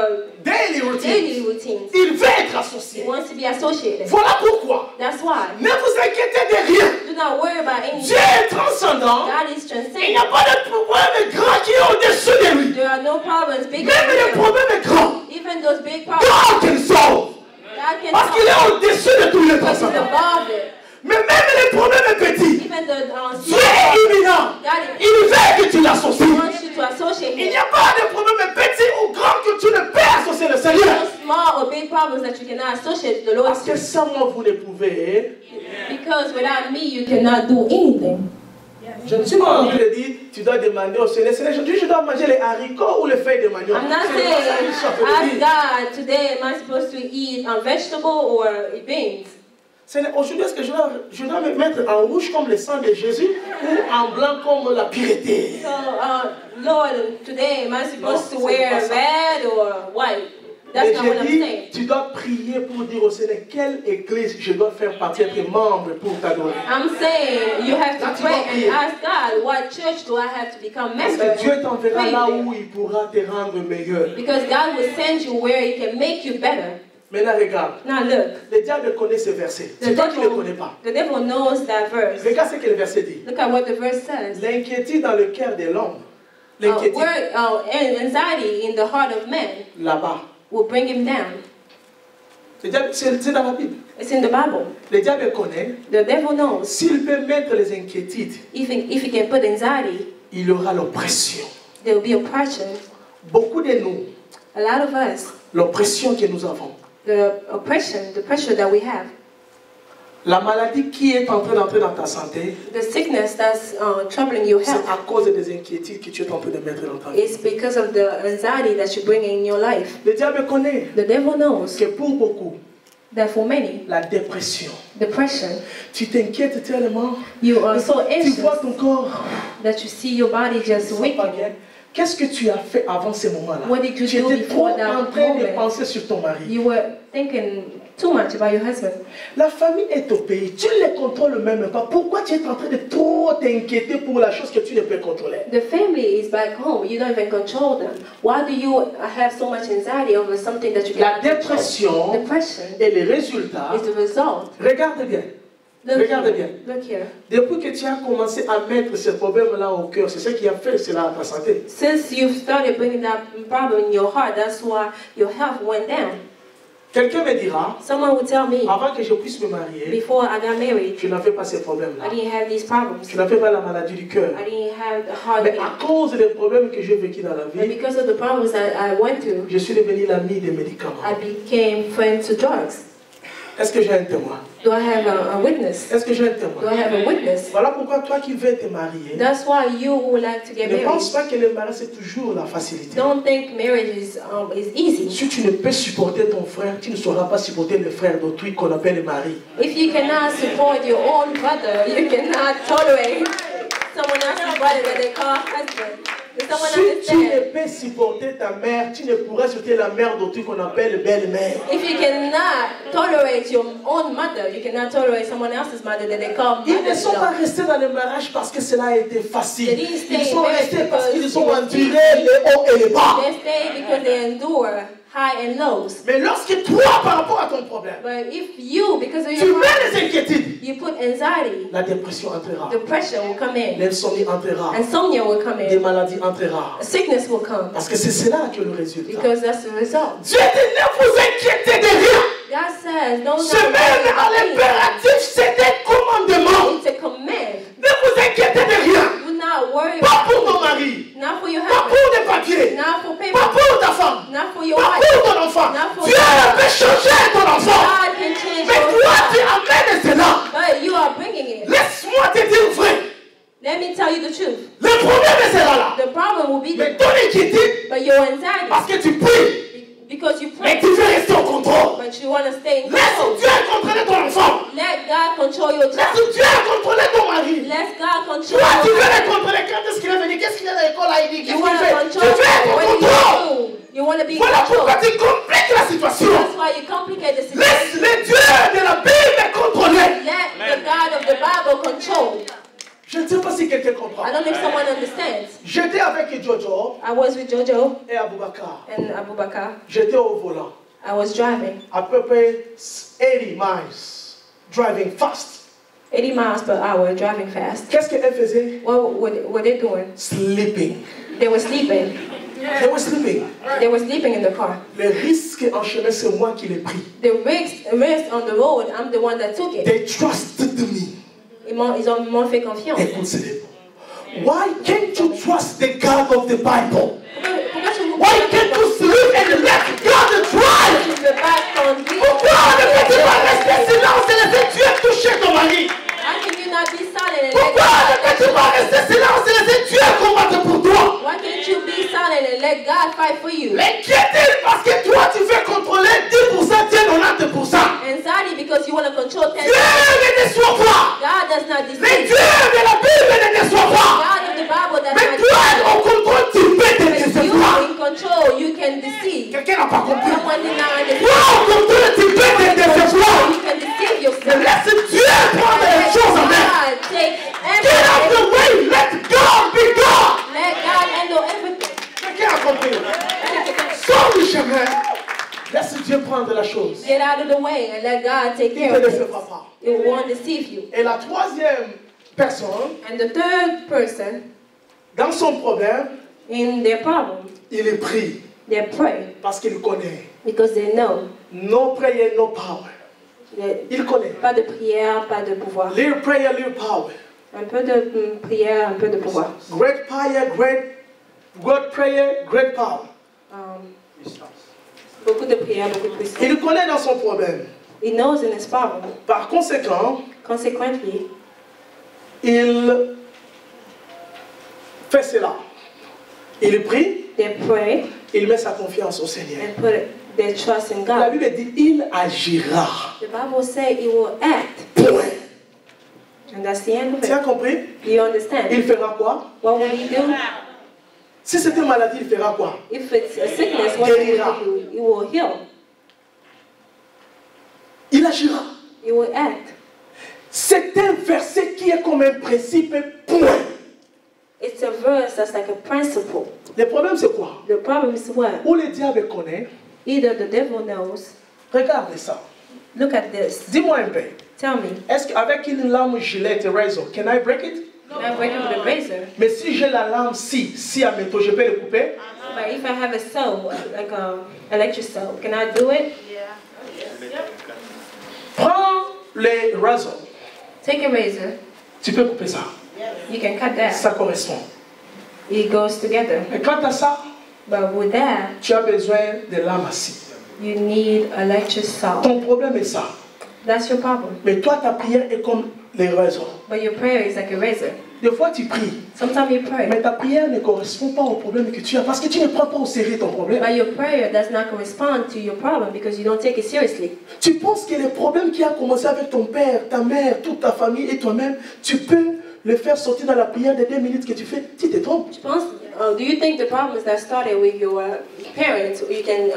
Daily daily routine. routines. Il veut être He associé. wants to be associated. Voilà pourquoi. That's why. Ne vous inquiétez de rien. Do not worry about Dieu anything. est transcendant. God is Il transcendent. n'y a pas de problème grand qui est au-dessus de lui. There are no problems big Même les enough. problèmes grands, Even those big problems, God can solve. God can Parce qu'il solve. est au-dessus de tous les Because He's transcendants. above it. Mais même les problèmes petits, Even the Dieu est imminent. God Il veut que tu l'associes. wants you to associate Il Him. n'y a pas de problème petit ou grand que tu ne peux associer le Seigneur. No small or big problems that you cannot associate the Lord Parce que to. sans moi, vous ne pouvez. Because without me, you cannot do anything. Je ne suis pas en train de dire, tu dois demander au Seigneur, Seigneur, je dois manger les haricots ou les feuilles de manioc. I'm not C'est pas ça saying, que je suis en train de ask dire. God, today am I supposed to eat a vegetable or beans? Seigneur, aujourd'hui, est-ce que je dois me mettre en rouge comme le sang de Jésus ou en blanc comme la pureté? So, Lord, today am I supposed No, to wear c'est pas ça. red or white? That's Et not what I'm j'ai dit, saying. tu dois prier pour dire au Seigneur, quelle église je dois faire partie, être membre pour t'adorer. I'm saying you have Là, to tu pray dois and prier. ask God, what church do I have to become Parce member? que Dieu t'enverra Pray là there. où il pourra te rendre meilleur. Because God will send you where He can make you better. Maintenant, regarde. Now look, Le diable connaît ce verset. the C'est toi qui ne le connais pas. devil knows that verse. Regarde ce que le verset dit. Look at what the verse says. L'inquiétude dans le cœur de l'homme. L'inquiétude Anxiety in the heart of man là-bas. will bring him down. C'est dans la Bible. It's in the Bible. Le diable connaît. The devil knows. S'il peut mettre les inquiétudes, If he can put anxiety, il y aura l'oppression. there will be oppression. Beaucoup de nous, A lot of us, l'oppression que nous avons, the oppression, the pressure that we have, la maladie qui est en train d'entrer dans ta santé, the sickness that's troubling your c'est health, à cause des inquiétudes que tu es en train de mettre dans ta vie. it's because of the anxiety that you bring in your life. Le diable connaît The devil knows que pour beaucoup, that for many, la dépression, depression, tu t'inquiètes tellement, you are so tu vois anxious ton corps, that you see your body just ça va pas weakening. bien. Qu'est-ce que tu as fait avant ces moments-là? What did you Tu do étais trop before that en train de moment? penser sur ton mari. You were thinking too much about your husband. La famille est au pays, tu ne les contrôles même pas. Pourquoi tu es en train de trop t'inquiéter pour la chose que tu ne peux contrôler? The family is back home. You don't even control them. Why do you have so much anxiety over something that you La cannot control? dépression Depression et les résultats, is the result. regarde bien, regarde bien. Look here. Depuis que tu as commencé à mettre ce problème-là au cœur, c'est ce qui a fait cela à ta santé. Since you've started bringing that problem in your heart, that's why your health went down. Quelqu'un me dira, Someone would tell me, avant que je puisse me marier, before I got married, tu n'avais pas ces problèmes-là. I didn't have these problems. Tu n'avais pas la maladie du cœur. I didn't have the heart Mais beat. à cause des problèmes que j'ai vécu dans la And vie, because of the problems that I went through, je suis devenu l'ami des médicaments. I became friend to drugs. Est-ce que j'ai un témoin? Do I have a witness? Est-ce que j'ai un Do témoin? I have a witness? Voilà pourquoi toi qui veux te marier, That's why you would like to get ne pense married. pas que le mariage c'est toujours la facilité. Don't think marriage is easy. Si tu ne peux supporter ton frère, tu ne sauras pas supporter le frère d'autrui qu'on appelle le mari. If you cannot support your own brother, you cannot tolerate someone else's brother that they call husband. Does someone Si tu ne understand? peux supporter ta mère, tu ne pourras supporter la mère d'autrui qu'on appelle belle-mère. If you cannot tolerate your own mother, you cannot tolerate someone else's mother that they call Ils ne sont pas mother. restés dans le mariage parce que cela a été facile. They didn't stay Ils sont married restés parce because qu'ils ont it was enduré les hauts et les bas. They stay because they endure high and lows. Mais lorsque toi, par rapport à ton problème, But if you, because of tu your mets problem, les inquiétudes, you put anxiety, la dépression entrera. depression will come in, L'insomnie entrera. insomnia will come Des in, maladies entrera. sickness will come, Parce que c'est cela que le résultat. because that's the result. Dieu dit ne vous inquiétez de rien. God says, don't Ce même à l'impératif, c'est un commandement. It's a command. Ne vous inquiétez de rien. Do not worry Pas about pour ton mari, not for your pas husband, pour des papiers, not for pas paper, pour ta femme, not for your pas wife. pour ton enfant. Not for Dieu peut changer ton enfant. God can change Mais your toi, tu life, amènes cela. but you are bringing it. Laisse-moi te dire vrai. Let me tell you the truth. Le problème sera là. The problem will be Mais there, ton inquiétude, but your anxiety, parce que tu pries, because you mais pray, tu veux rester au contrôle. but you want to stay in Laisse control. Dieu contrôler ton enfant. Let God control your child. Laisse Dieu contrôler ton mari. Let God control Toi, tu your veux les child. contrôler. Quand est-ce qu'il est venu? Qu'est-ce qu'il est à l'école là? Il dit, You qu'est-ce want qu'il to fait? Tu control veux être au what do contrôle. you do? You want to be in Voilà control. pourquoi tu compliques la situation. That's why you complicate the Laisse situation. le Dieu de la Bible contrôler. Let the God of the Bible control. Je ne sais pas si quelqu'un comprend. I don't know if someone understands. J'étais avec Jojo I was with Jojo et Aboubakar. and Abu Bakar. J'étais au volant. I was driving À peu près 80 miles. Driving fast. 80 miles per hour, driving fast. Qu'est-ce qu'elle faisait? What were they doing? Sleeping. They were sleeping. They were sleeping. They were sleeping in the car. Le risque en chemin, c'est moi qui l'ai pris. The risk on the road, I'm the one that took it. They trusted me. Ils m'ont fait confiance. Écoute, c'est des mots. Why can't you trust the God of the Bible? Pourquoi tu Why can't you sleep and let God drive? ne veux pas conduire? Pourquoi ne peux-tu pas rester silence et laisser Dieu toucher ton mari? How can you not be silent and let Pourquoi ne God? peux-tu pas rester silence et laisser Dieu combattre pour toi? Why can't you be silent and let God fight for you? L'inquiétude parce que toi tu veux contrôler 10%, Dieu 90%. Anxiety because you want to control 10%. Dieu ne déçoit pas. God does not Les deceive. dieux de la Bible ne déçoit pas. God of the Bible does Mais not toi, deceive. au contrôle, tu peux te But you décevoir. in control, you can deceive. Quelqu'un n'a pas compris. Someone did not Toi, understand. au contrôle, tu peux te décevoir. You can deceive Mais yourself. laisse Dieu prendre les Let choses en main. God take Get out everything. the way. Let God be God. Let God handle everything. Quelqu'un a compris. Sors du chemin. Laisse Dieu prendre la chose. Get out of the way and let God take Il ne care te of décevra it. pas. It won't deceive you. Et la troisième personne, And the third person, dans son problème, in their problem, il est pris they pray parce qu'il connaît. Because they know. No prayer, no power. Il connaît. Pas de prière, pas de pouvoir. Little prayer, little power. Un peu de prière, un peu de pouvoir. Great prayer, great prayer, great power. Beaucoup de prière, beaucoup de puissance. Il connaît dans son problème. He knows in his problem. Par conséquent, Consequently, il fait cela. Il prie, they pray il met sa confiance au Seigneur. and put their trust in La God. Bible dit, il agira. The Bible says he will act. Point. And that's the end of Tu as it. compris? Do you understand? Il fera quoi? What will he do? Si c'était une maladie, il fera quoi? If it's a sickness, what will he do? He will heal. Il agira. He will act. C'est un verset qui est comme un principe, point. It's a verse that's like a principle. Le problème, c'est quoi? The problem is what? Où le diable connaît, Either the devil knows. regarde ça. Look at this. Dis-moi un peu. Tell me. Est-ce qu'avec une lame gilette razor, can I break it? Can I break it with a razor? Mais si j'ai la lame si à métaux, je peux le couper? But if I have a saw, like a electric saw, can I do it? Prends les razors. Take a razor. Tu peux couper ça. You can cut that. Ça correspond. It goes together. Et quant à ça, But with that, tu as besoin de lames assis. you need electric saw. Ton problème est ça. That's your problem. Mais toi, ta prière est comme les razors. But your prayer is like a razor. Des fois, tu pries. Sometimes you pray, Mais ta prière ne correspond pas au problème que tu as. Parce que tu ne prends pas au sérieux ton problème. but your prayer does not correspond to your problem because you don't take it seriously. Tu penses que les problèmes qui a commencé avec ton père, ta mère, toute ta famille et toi-même, tu peux le faire sortir dans la prière de 2 minutes que tu fais. Tu te trompes. Do you think the problems that started with your parents, you can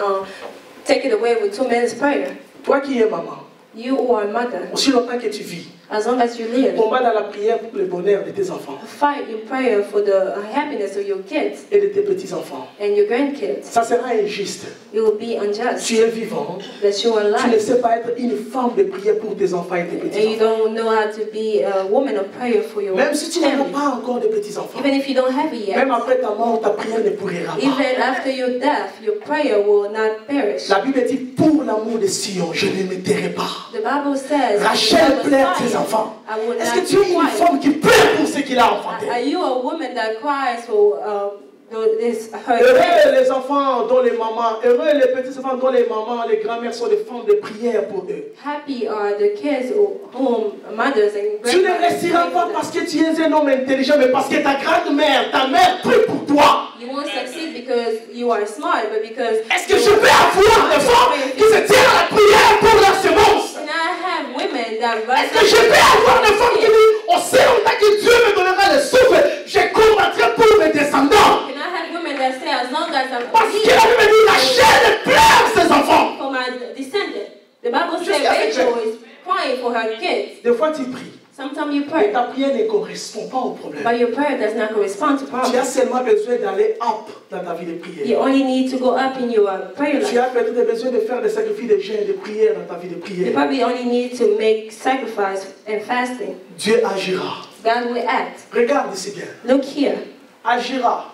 take it away with 2 minutes prayer? Toi qui es maman, You or a mother, aussi longtemps que tu vis, as long as you live, combat dans la prière pour le bonheur de tes enfants fight in prayer for the happiness of your kids et de tes petits-enfants. and your grandkids. Ça sera injuste. It will be unjust Tu es vivant. that you are Tu ne alive sais pas être une femme de prière pour tes enfants et tes and you petits-enfants. don't know how to be a woman of prayer for your Même si tu n'as family. pas encore de petits-enfants. Even if you don't have it yet, Même après ta mort, ta prière ne pourrira pas. even after your death, your prayer will not perish. La Bible dit, pour l'amour de Sion, je ne me tairai pas. The Bible says, Rachel pleure ses enfants. I will Est-ce not que tu es be une quiet. femme qui pleure pour ce qu'il a enfanté? Are you a woman that cries for her Heureux kids? les enfants dont les mamans, heureux les petits-enfants dont les mamans, les grand-mères sont des femmes de prière pour eux. Happy are the kids whom mothers and Tu ne grandmothers réussiras pray pas for them. parce que tu es un homme intelligent, mais parce que ta grand-mère, ta mère prie pour toi. You won't succeed because you are smart, but because Est-ce que je peux avoir des femmes qui se tiennent à la prière pour leur semence? can I have women that Est-ce que je peux avoir des femmes qui disent, aussi longtemps que Dieu me donnera le souffle, je combattrai pour mes descendants? Can I have women that say as long as I'm Parce que la Bible dit, Rachel pleure ses enfants. for my descendant? The Bible says Jusqu'à ce Rachel que- is crying for her kids. Des fois tu pries, Sometimes you mais pray, ta prière ne correspond pas au problème. but your prayer does not correspond to Tu as problems. seulement besoin d'aller up dans ta vie de You prière. only need to go up in your prayer Tu life. as peut-être besoin de faire des sacrifices de jeûne, de prière dans ta vie de You prière. probably only need to make sacrifice and fasting. Dieu agira. God will act. Regarde ici bien. Look here. Agira.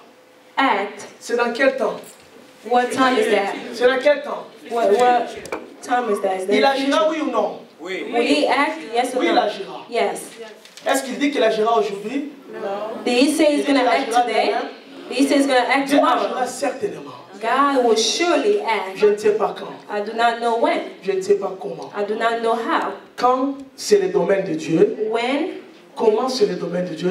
Act. C'est dans quel temps? What time is that? C'est dans quel temps? What time is that? Is that Il agira, future? oui ou non? Will he act? Yes or Oui, il no? agira. Yes. Est-ce qu'il dit qu'il agira aujourd'hui? Did he say he's going to act today? Did he say he's going to act Dieu tomorrow? agira certainement. God will surely act. Je ne sais pas quand. I do not know when. Je ne sais pas comment. I do not know how. Quand c'est le domaine de Dieu, When comment c'est le domaine de Dieu,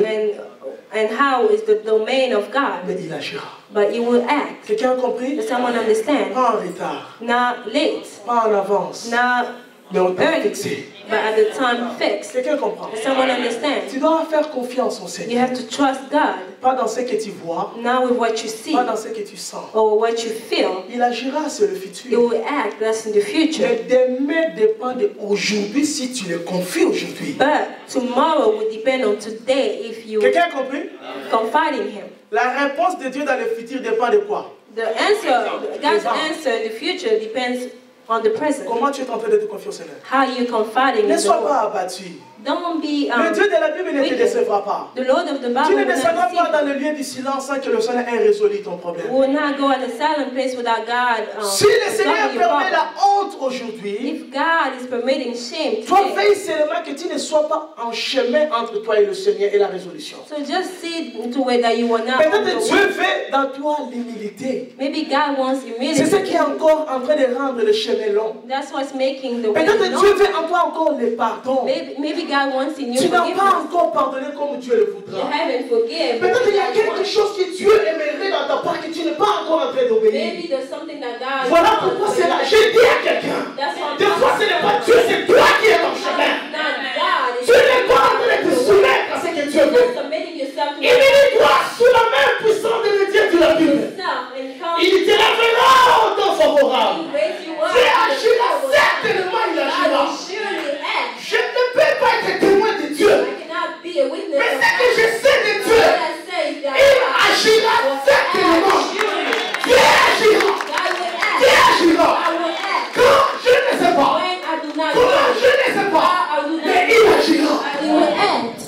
and how is the domain of God. mais il agira. But he will act. Quelqu'un a compris? Does someone understand? Pas en retard, Not late. pas en avance, Not mais au temps early. fixé. But at the time fixed. Quelqu'un comprend? Does someone understand? Tu dois faire confiance au You Seigneur. have to trust God. Pas dans ce que tu vois, Not with what you see pas dans ce que tu sens. or what you feel. Il agira sur le It futur. will act. That's in the future. Mais demain dépend d'aujourd'hui si tu le confies aujourd'hui. But tomorrow will depend on today if you Quelqu'un a compris? confide in Him. La réponse de Dieu dans le futur dépend de quoi? The answer, God's answer in the future depends on the present. Comment tu es en train de te confier au Seigneur? How you confiding Ne in the sois Lord. pas abattu. Don't be. Le Dieu de la Bible ne te décevra pas. The Lord of the Bible Tu ne will not descendras pas deceive dans le lieu du silence sans que le Seigneur ait résolu ton problème. you. Will not go at a silent place without God. Si le Seigneur resolving your permet problem. la honte aujourd'hui, If God is permitting shame toi today, veille seulement que tu ne sois pas en chemin entre toi et le Seigneur et la résolution. so just see to it that you are not. Peut-être Dieu veut dans toi l'humilité. Maybe God wants humility. C'est ce qui est encore en train de rendre le chemin long. That's what's making the way Peut-être long. Dieu veut en toi encore le pardon. Maybe God wants in you Tu n'as forgiveness. pas encore pardonné comme Dieu le You voudra. haven't forgiven. Peut-être il y a quelque chose que Dieu aimerait dans ta part que tu n'es pas encore en train d'obéir. Maybe there's something that God Voilà wants, pourquoi but c'est là. Je dis à quelqu'un, that's what des fois ce n'est pas Dieu, c'est toi qui es ton chemin. not God. Tu n'es pas en train de te soumettre à ce que Dieu veut. Submitting yourself to Humilie-toi sous la main puissante de Dieu de la Bible. yourself and come. Il te lèvera au temps favorable. He raise you up. Dieu agira, certainement il God agira. will surely act. Je ne peux pas être témoin de Dieu, I cannot be a witness mais of ce que je God. sais de Dieu, What I say is that il God agira will certainement. act surely. Dieu agira. God will Dieu act. agira. I will act. Quand je ne sais pas, When I do not comment know, je ne sais pas, I do not mais il agira. He will act.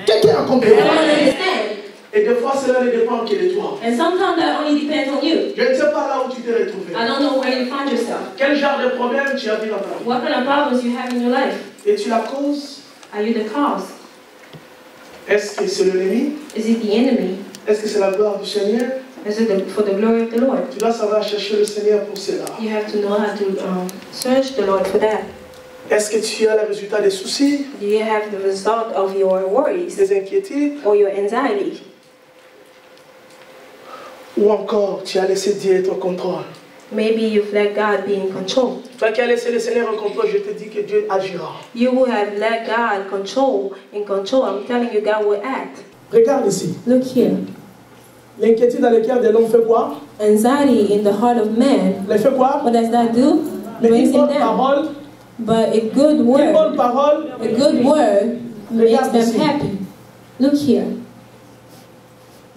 Quelqu'un a compris? I don't understand. Et des fois, cela ne dépend que de toi. And sometimes that only depends on you. Je ne sais pas là où tu t'es retrouvé. I don't know where you find yourself. Quel genre de problème tu as vu dans ta vie? What kind of problems you have in your life? Es-tu la cause? Are you the cause? Est-ce que c'est l'ennemi? Is it the enemy? Est-ce que c'est la gloire du Seigneur? Is it for the glory of the Lord? Tu dois savoir chercher le Seigneur pour cela. You have to know how to search the Lord for that. Est-ce que tu as le résultat des soucis, Do you have the result of your worries des inquiétudes, or your anxiety? ou encore tu as laissé Dieu être au contrôle? Maybe you've let God be in control. Toi qui as laissé le Seigneur en contrôle, je te dis que Dieu agira. You will have let God in control. I'm telling you, God will act. Regarde ici. Look here. L'inquiétude dans le cœur de l'homme fait quoi? Anxiety in the heart of man. Elle fait quoi? What does that do? Mais Brings une him bonne down. parole, But a good une word, bonne parole, makes them happy. Look here.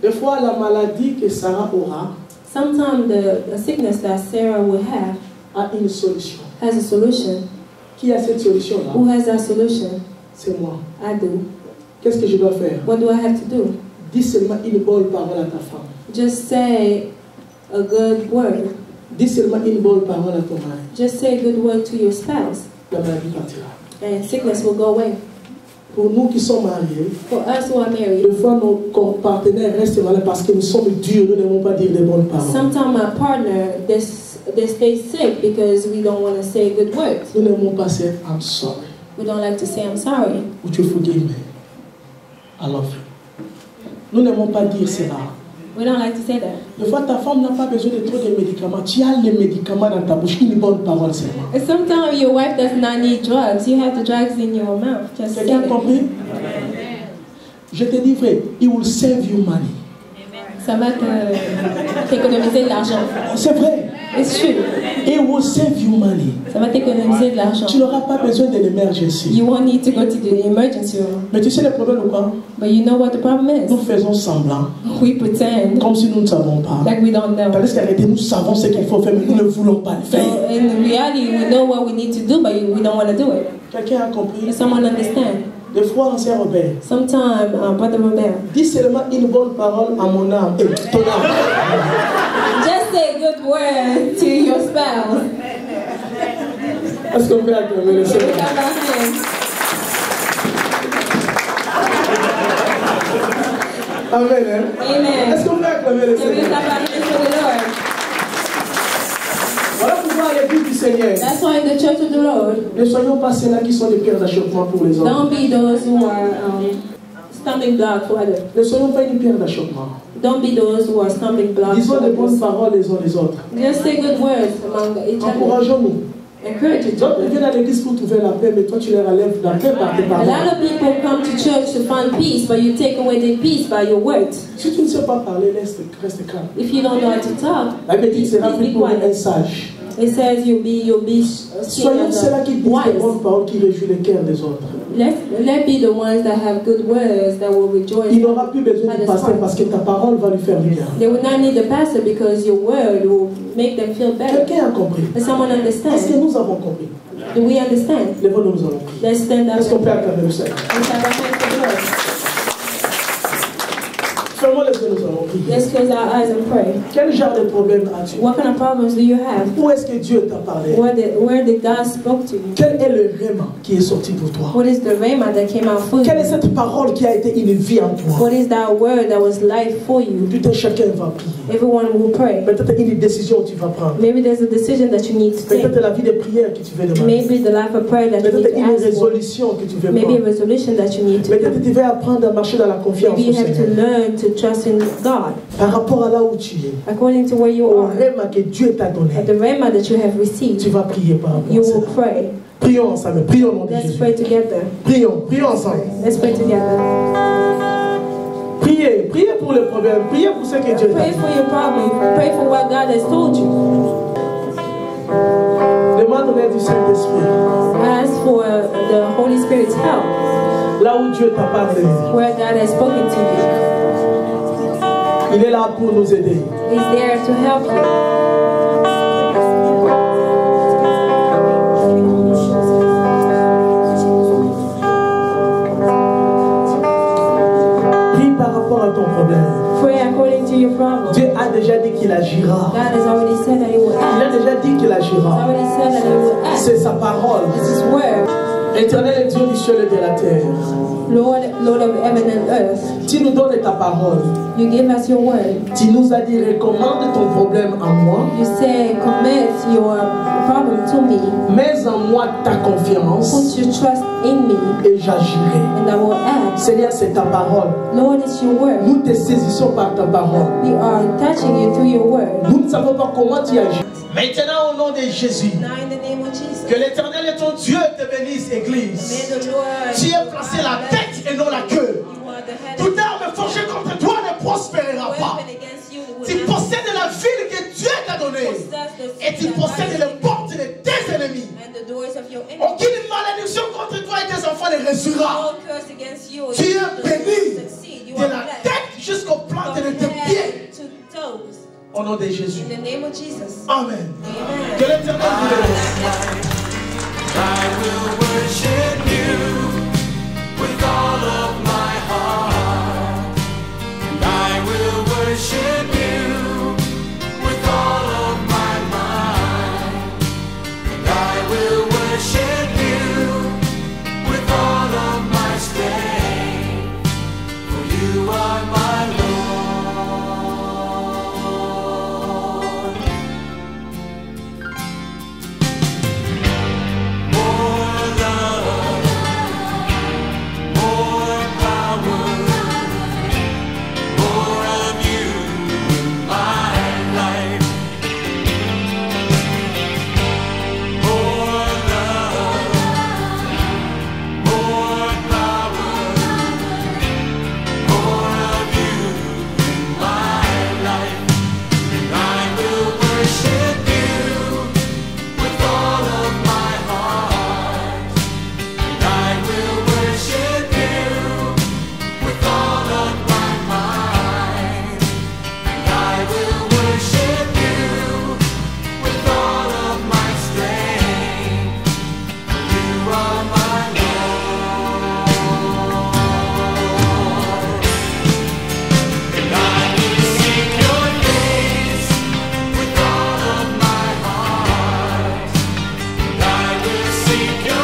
des fois la maladie que Sarah aura Sometimes the sickness that Sarah will have a une solution. has a solution. Qui a cette solution-là? Who has that solution? C'est moi. I do. Qu'est-ce que je dois faire? What do I have to do? Dis seulement une bonne parole à ta femme. Just say a good word. Dis seulement une bonne parole à ton mari. Just say a good word to your spouse, La maladie partira. and sickness will go away. Pour nous qui sommes mariés, For us who are married, des fois nos partenaires restent malades parce que nous sommes durs, nous n'aimons pas dire des bonnes paroles. sometimes my partner, they stay sick because we don't want to say good words. Nous n'aimons pas dire I'm sorry. We don't like to say I'm sorry. Would you forgive me? I love you. Nous n'aimons pas dire cela. We don't like to say that. Des fois, ta femme n'a pas besoin de trop de médicaments. Tu as les médicaments dans ta bouche. Une bonne parole seulement. And sometimes your wife does not need drugs. You have the drugs in your mouth. Just say Quelqu'un a it. compris? Je te dis vrai, it will save you money. Ça va t'économiser de l'argent. C'est vrai. It's true. It will save you money. Ça va t'économiser de l'argent. Tu n'auras pas besoin de l'emergency. You won't need to go to the emergency room. Mais tu sais le problème ou quoi? But you know what the problem Nous is? faisons semblant, We pretend comme si nous ne savons pas. like we don't know. Tandis qu'en réalité, nous savons ce qu'il faut faire, mais nous ne voulons pas le So faire. in reality, we know what we need to do, but we don't want to do it. Quelqu'un a compris? Does someone understand? Des fois, ancien Robert, Sometimes, Brother Robert, dis seulement une bonne parole à mon âme et ton âme. just say a good word to your spouse. Est-ce qu'on peut acclamer le Seigneur? Clap our hands. Amen. Hein? Amen. Est-ce qu'on peut acclamer le Can we Seigneur? clap our hands for the Lord? Voilà pourquoi l'église du Seigneur, That's why in the church of the Lord, ne soyons pas ceux-là qui sont des pierres d'achoppement pour les autres. don't be those who are stumbling block for others. Ne soyons pas une pierre d'achoppement. Don't be those who are stumbling blocks Disons for des bonnes others. paroles les uns les autres. Just say good words among each other. Encourageons-nous. Encourage each D'autres other. viennent à l'église pour trouver la paix, mais toi tu leur enlèves la paix par tes A paroles. lot of people come to church to find peace, but you take away the peace by your words. Si tu ne sais pas parler, reste calme. If you don't know how to talk, La bêtise please sera be prise pour un quiet. sage. It says you'll be seen Soyons as ceux-là qui disent des wise. bonnes paroles qui réjouissent le cœur des autres. Let be the ones that have good words that will rejoice. Il n'aura plus besoin du pasteur parce que ta parole va lui faire du bien. They will not need the pastor because your word will make them feel better. Quelqu'un a compris? Does someone Est-ce que understand? nous avons compris? Do we understand? Lèvons-nous, nous allons prier. Let's stand up. Est-ce qu'on peut acclamer le Seigneur? Let's have a hand for God. Fermons les yeux, nous allons prier. Let's close our eyes and pray. Quel genre de problème as-tu? What kind of problems do you have? Où est-ce que Dieu t'a parlé? Where did God spoke to you? Quel est le rhéma qui est sorti pour toi? What is the rhema that came out for Quelle est you? cette parole qui a été une vie en toi? What is that word that was life for you? Tout un chacun va prier. Everyone will pray. Peut-être une décision que tu vas prendre. Maybe there's a decision that you need to take. Peut-être la vie de prière que tu veux demander. Maybe the life of prayer that you need Peut-être to une ask for. résolution que tu veux Maybe a prendre. resolution that you need to Peut-être do. tu veux apprendre à marcher dans la confiance Maybe au you have to Seigneur. learn to trust in God Par rapport à là où tu es, according to where you au are. rhéma que Dieu t'a donné, At the rhema that you have tu received, vas prier par rapport you à will ça. pray. Prions ensemble, prions au nom de Let's Jésus. pray together. Prions, prions ensemble. Let's pray together. Priez, priez pour le problème, priez pour ce que Dieu t'a Pray dit. for your problem. Pray for what God has told you. Demande l'aide du Saint-Esprit. Ask for the Holy Spirit's help Là où Dieu t'a parlé, where God has spoken to you. il est là pour nous aider. He's there to help you. Prie par rapport à ton problème. Pray according to your problem. Dieu a déjà dit qu'il agira. God has already said that He will Il act. a déjà dit qu'il He's agira. already said that He will act. C'est sa parole. It's His word. Éternel Dieu du ciel et de la terre, Lord of heaven and earth, tu nous donnes ta parole. you give us your word. Tu nous as dit recommande ton problème à moi. You say, commit your problem to me. Mets en moi ta confiance Put your trust in me, et j'agirai. and I will act. Seigneur, c'est ta parole. Lord, it's your word. Nous te saisissons par ta parole. We are touching you through your word. Nous ne savons pas comment tu agis. Maintenant, au nom de Jésus, Now, in the name of Jesus, que l'Éternel et ton Dieu te bénisse, may Église. the Lord. Tu es placé la tête et non la queue. You are the head. Toute arme forgée contre toi ne prospérera pas. Weapon against you will Tu not possèdes la ville que Dieu t'a donnée. possess the Et tu city that possèdes God les portes de tes ennemis. and the doors of your enemies. Aucune malédiction contre toi et tes enfants ne réussira. No curse against you. Tu es You will béni succeed. You de are la blessed. tête jusqu'aux plantes de From tes pieds. head to toes. Au nom de Jésus. In the name of Jesus. Amen. Amen. Que l'Éternel vous bénisse. I will worship you with all of my heart. And I will worship you with all of my mind. And I will worship you with all of my strength. For you are my Lord. More love, more power, more of you in my life. More love, more power, more of you in my life. And I will worship you with all of my heart. And I will worship you with all of my mind. And I will worship you with all of my strength. You are my Lord. And I will seek your face with all of my heart. And I will seek your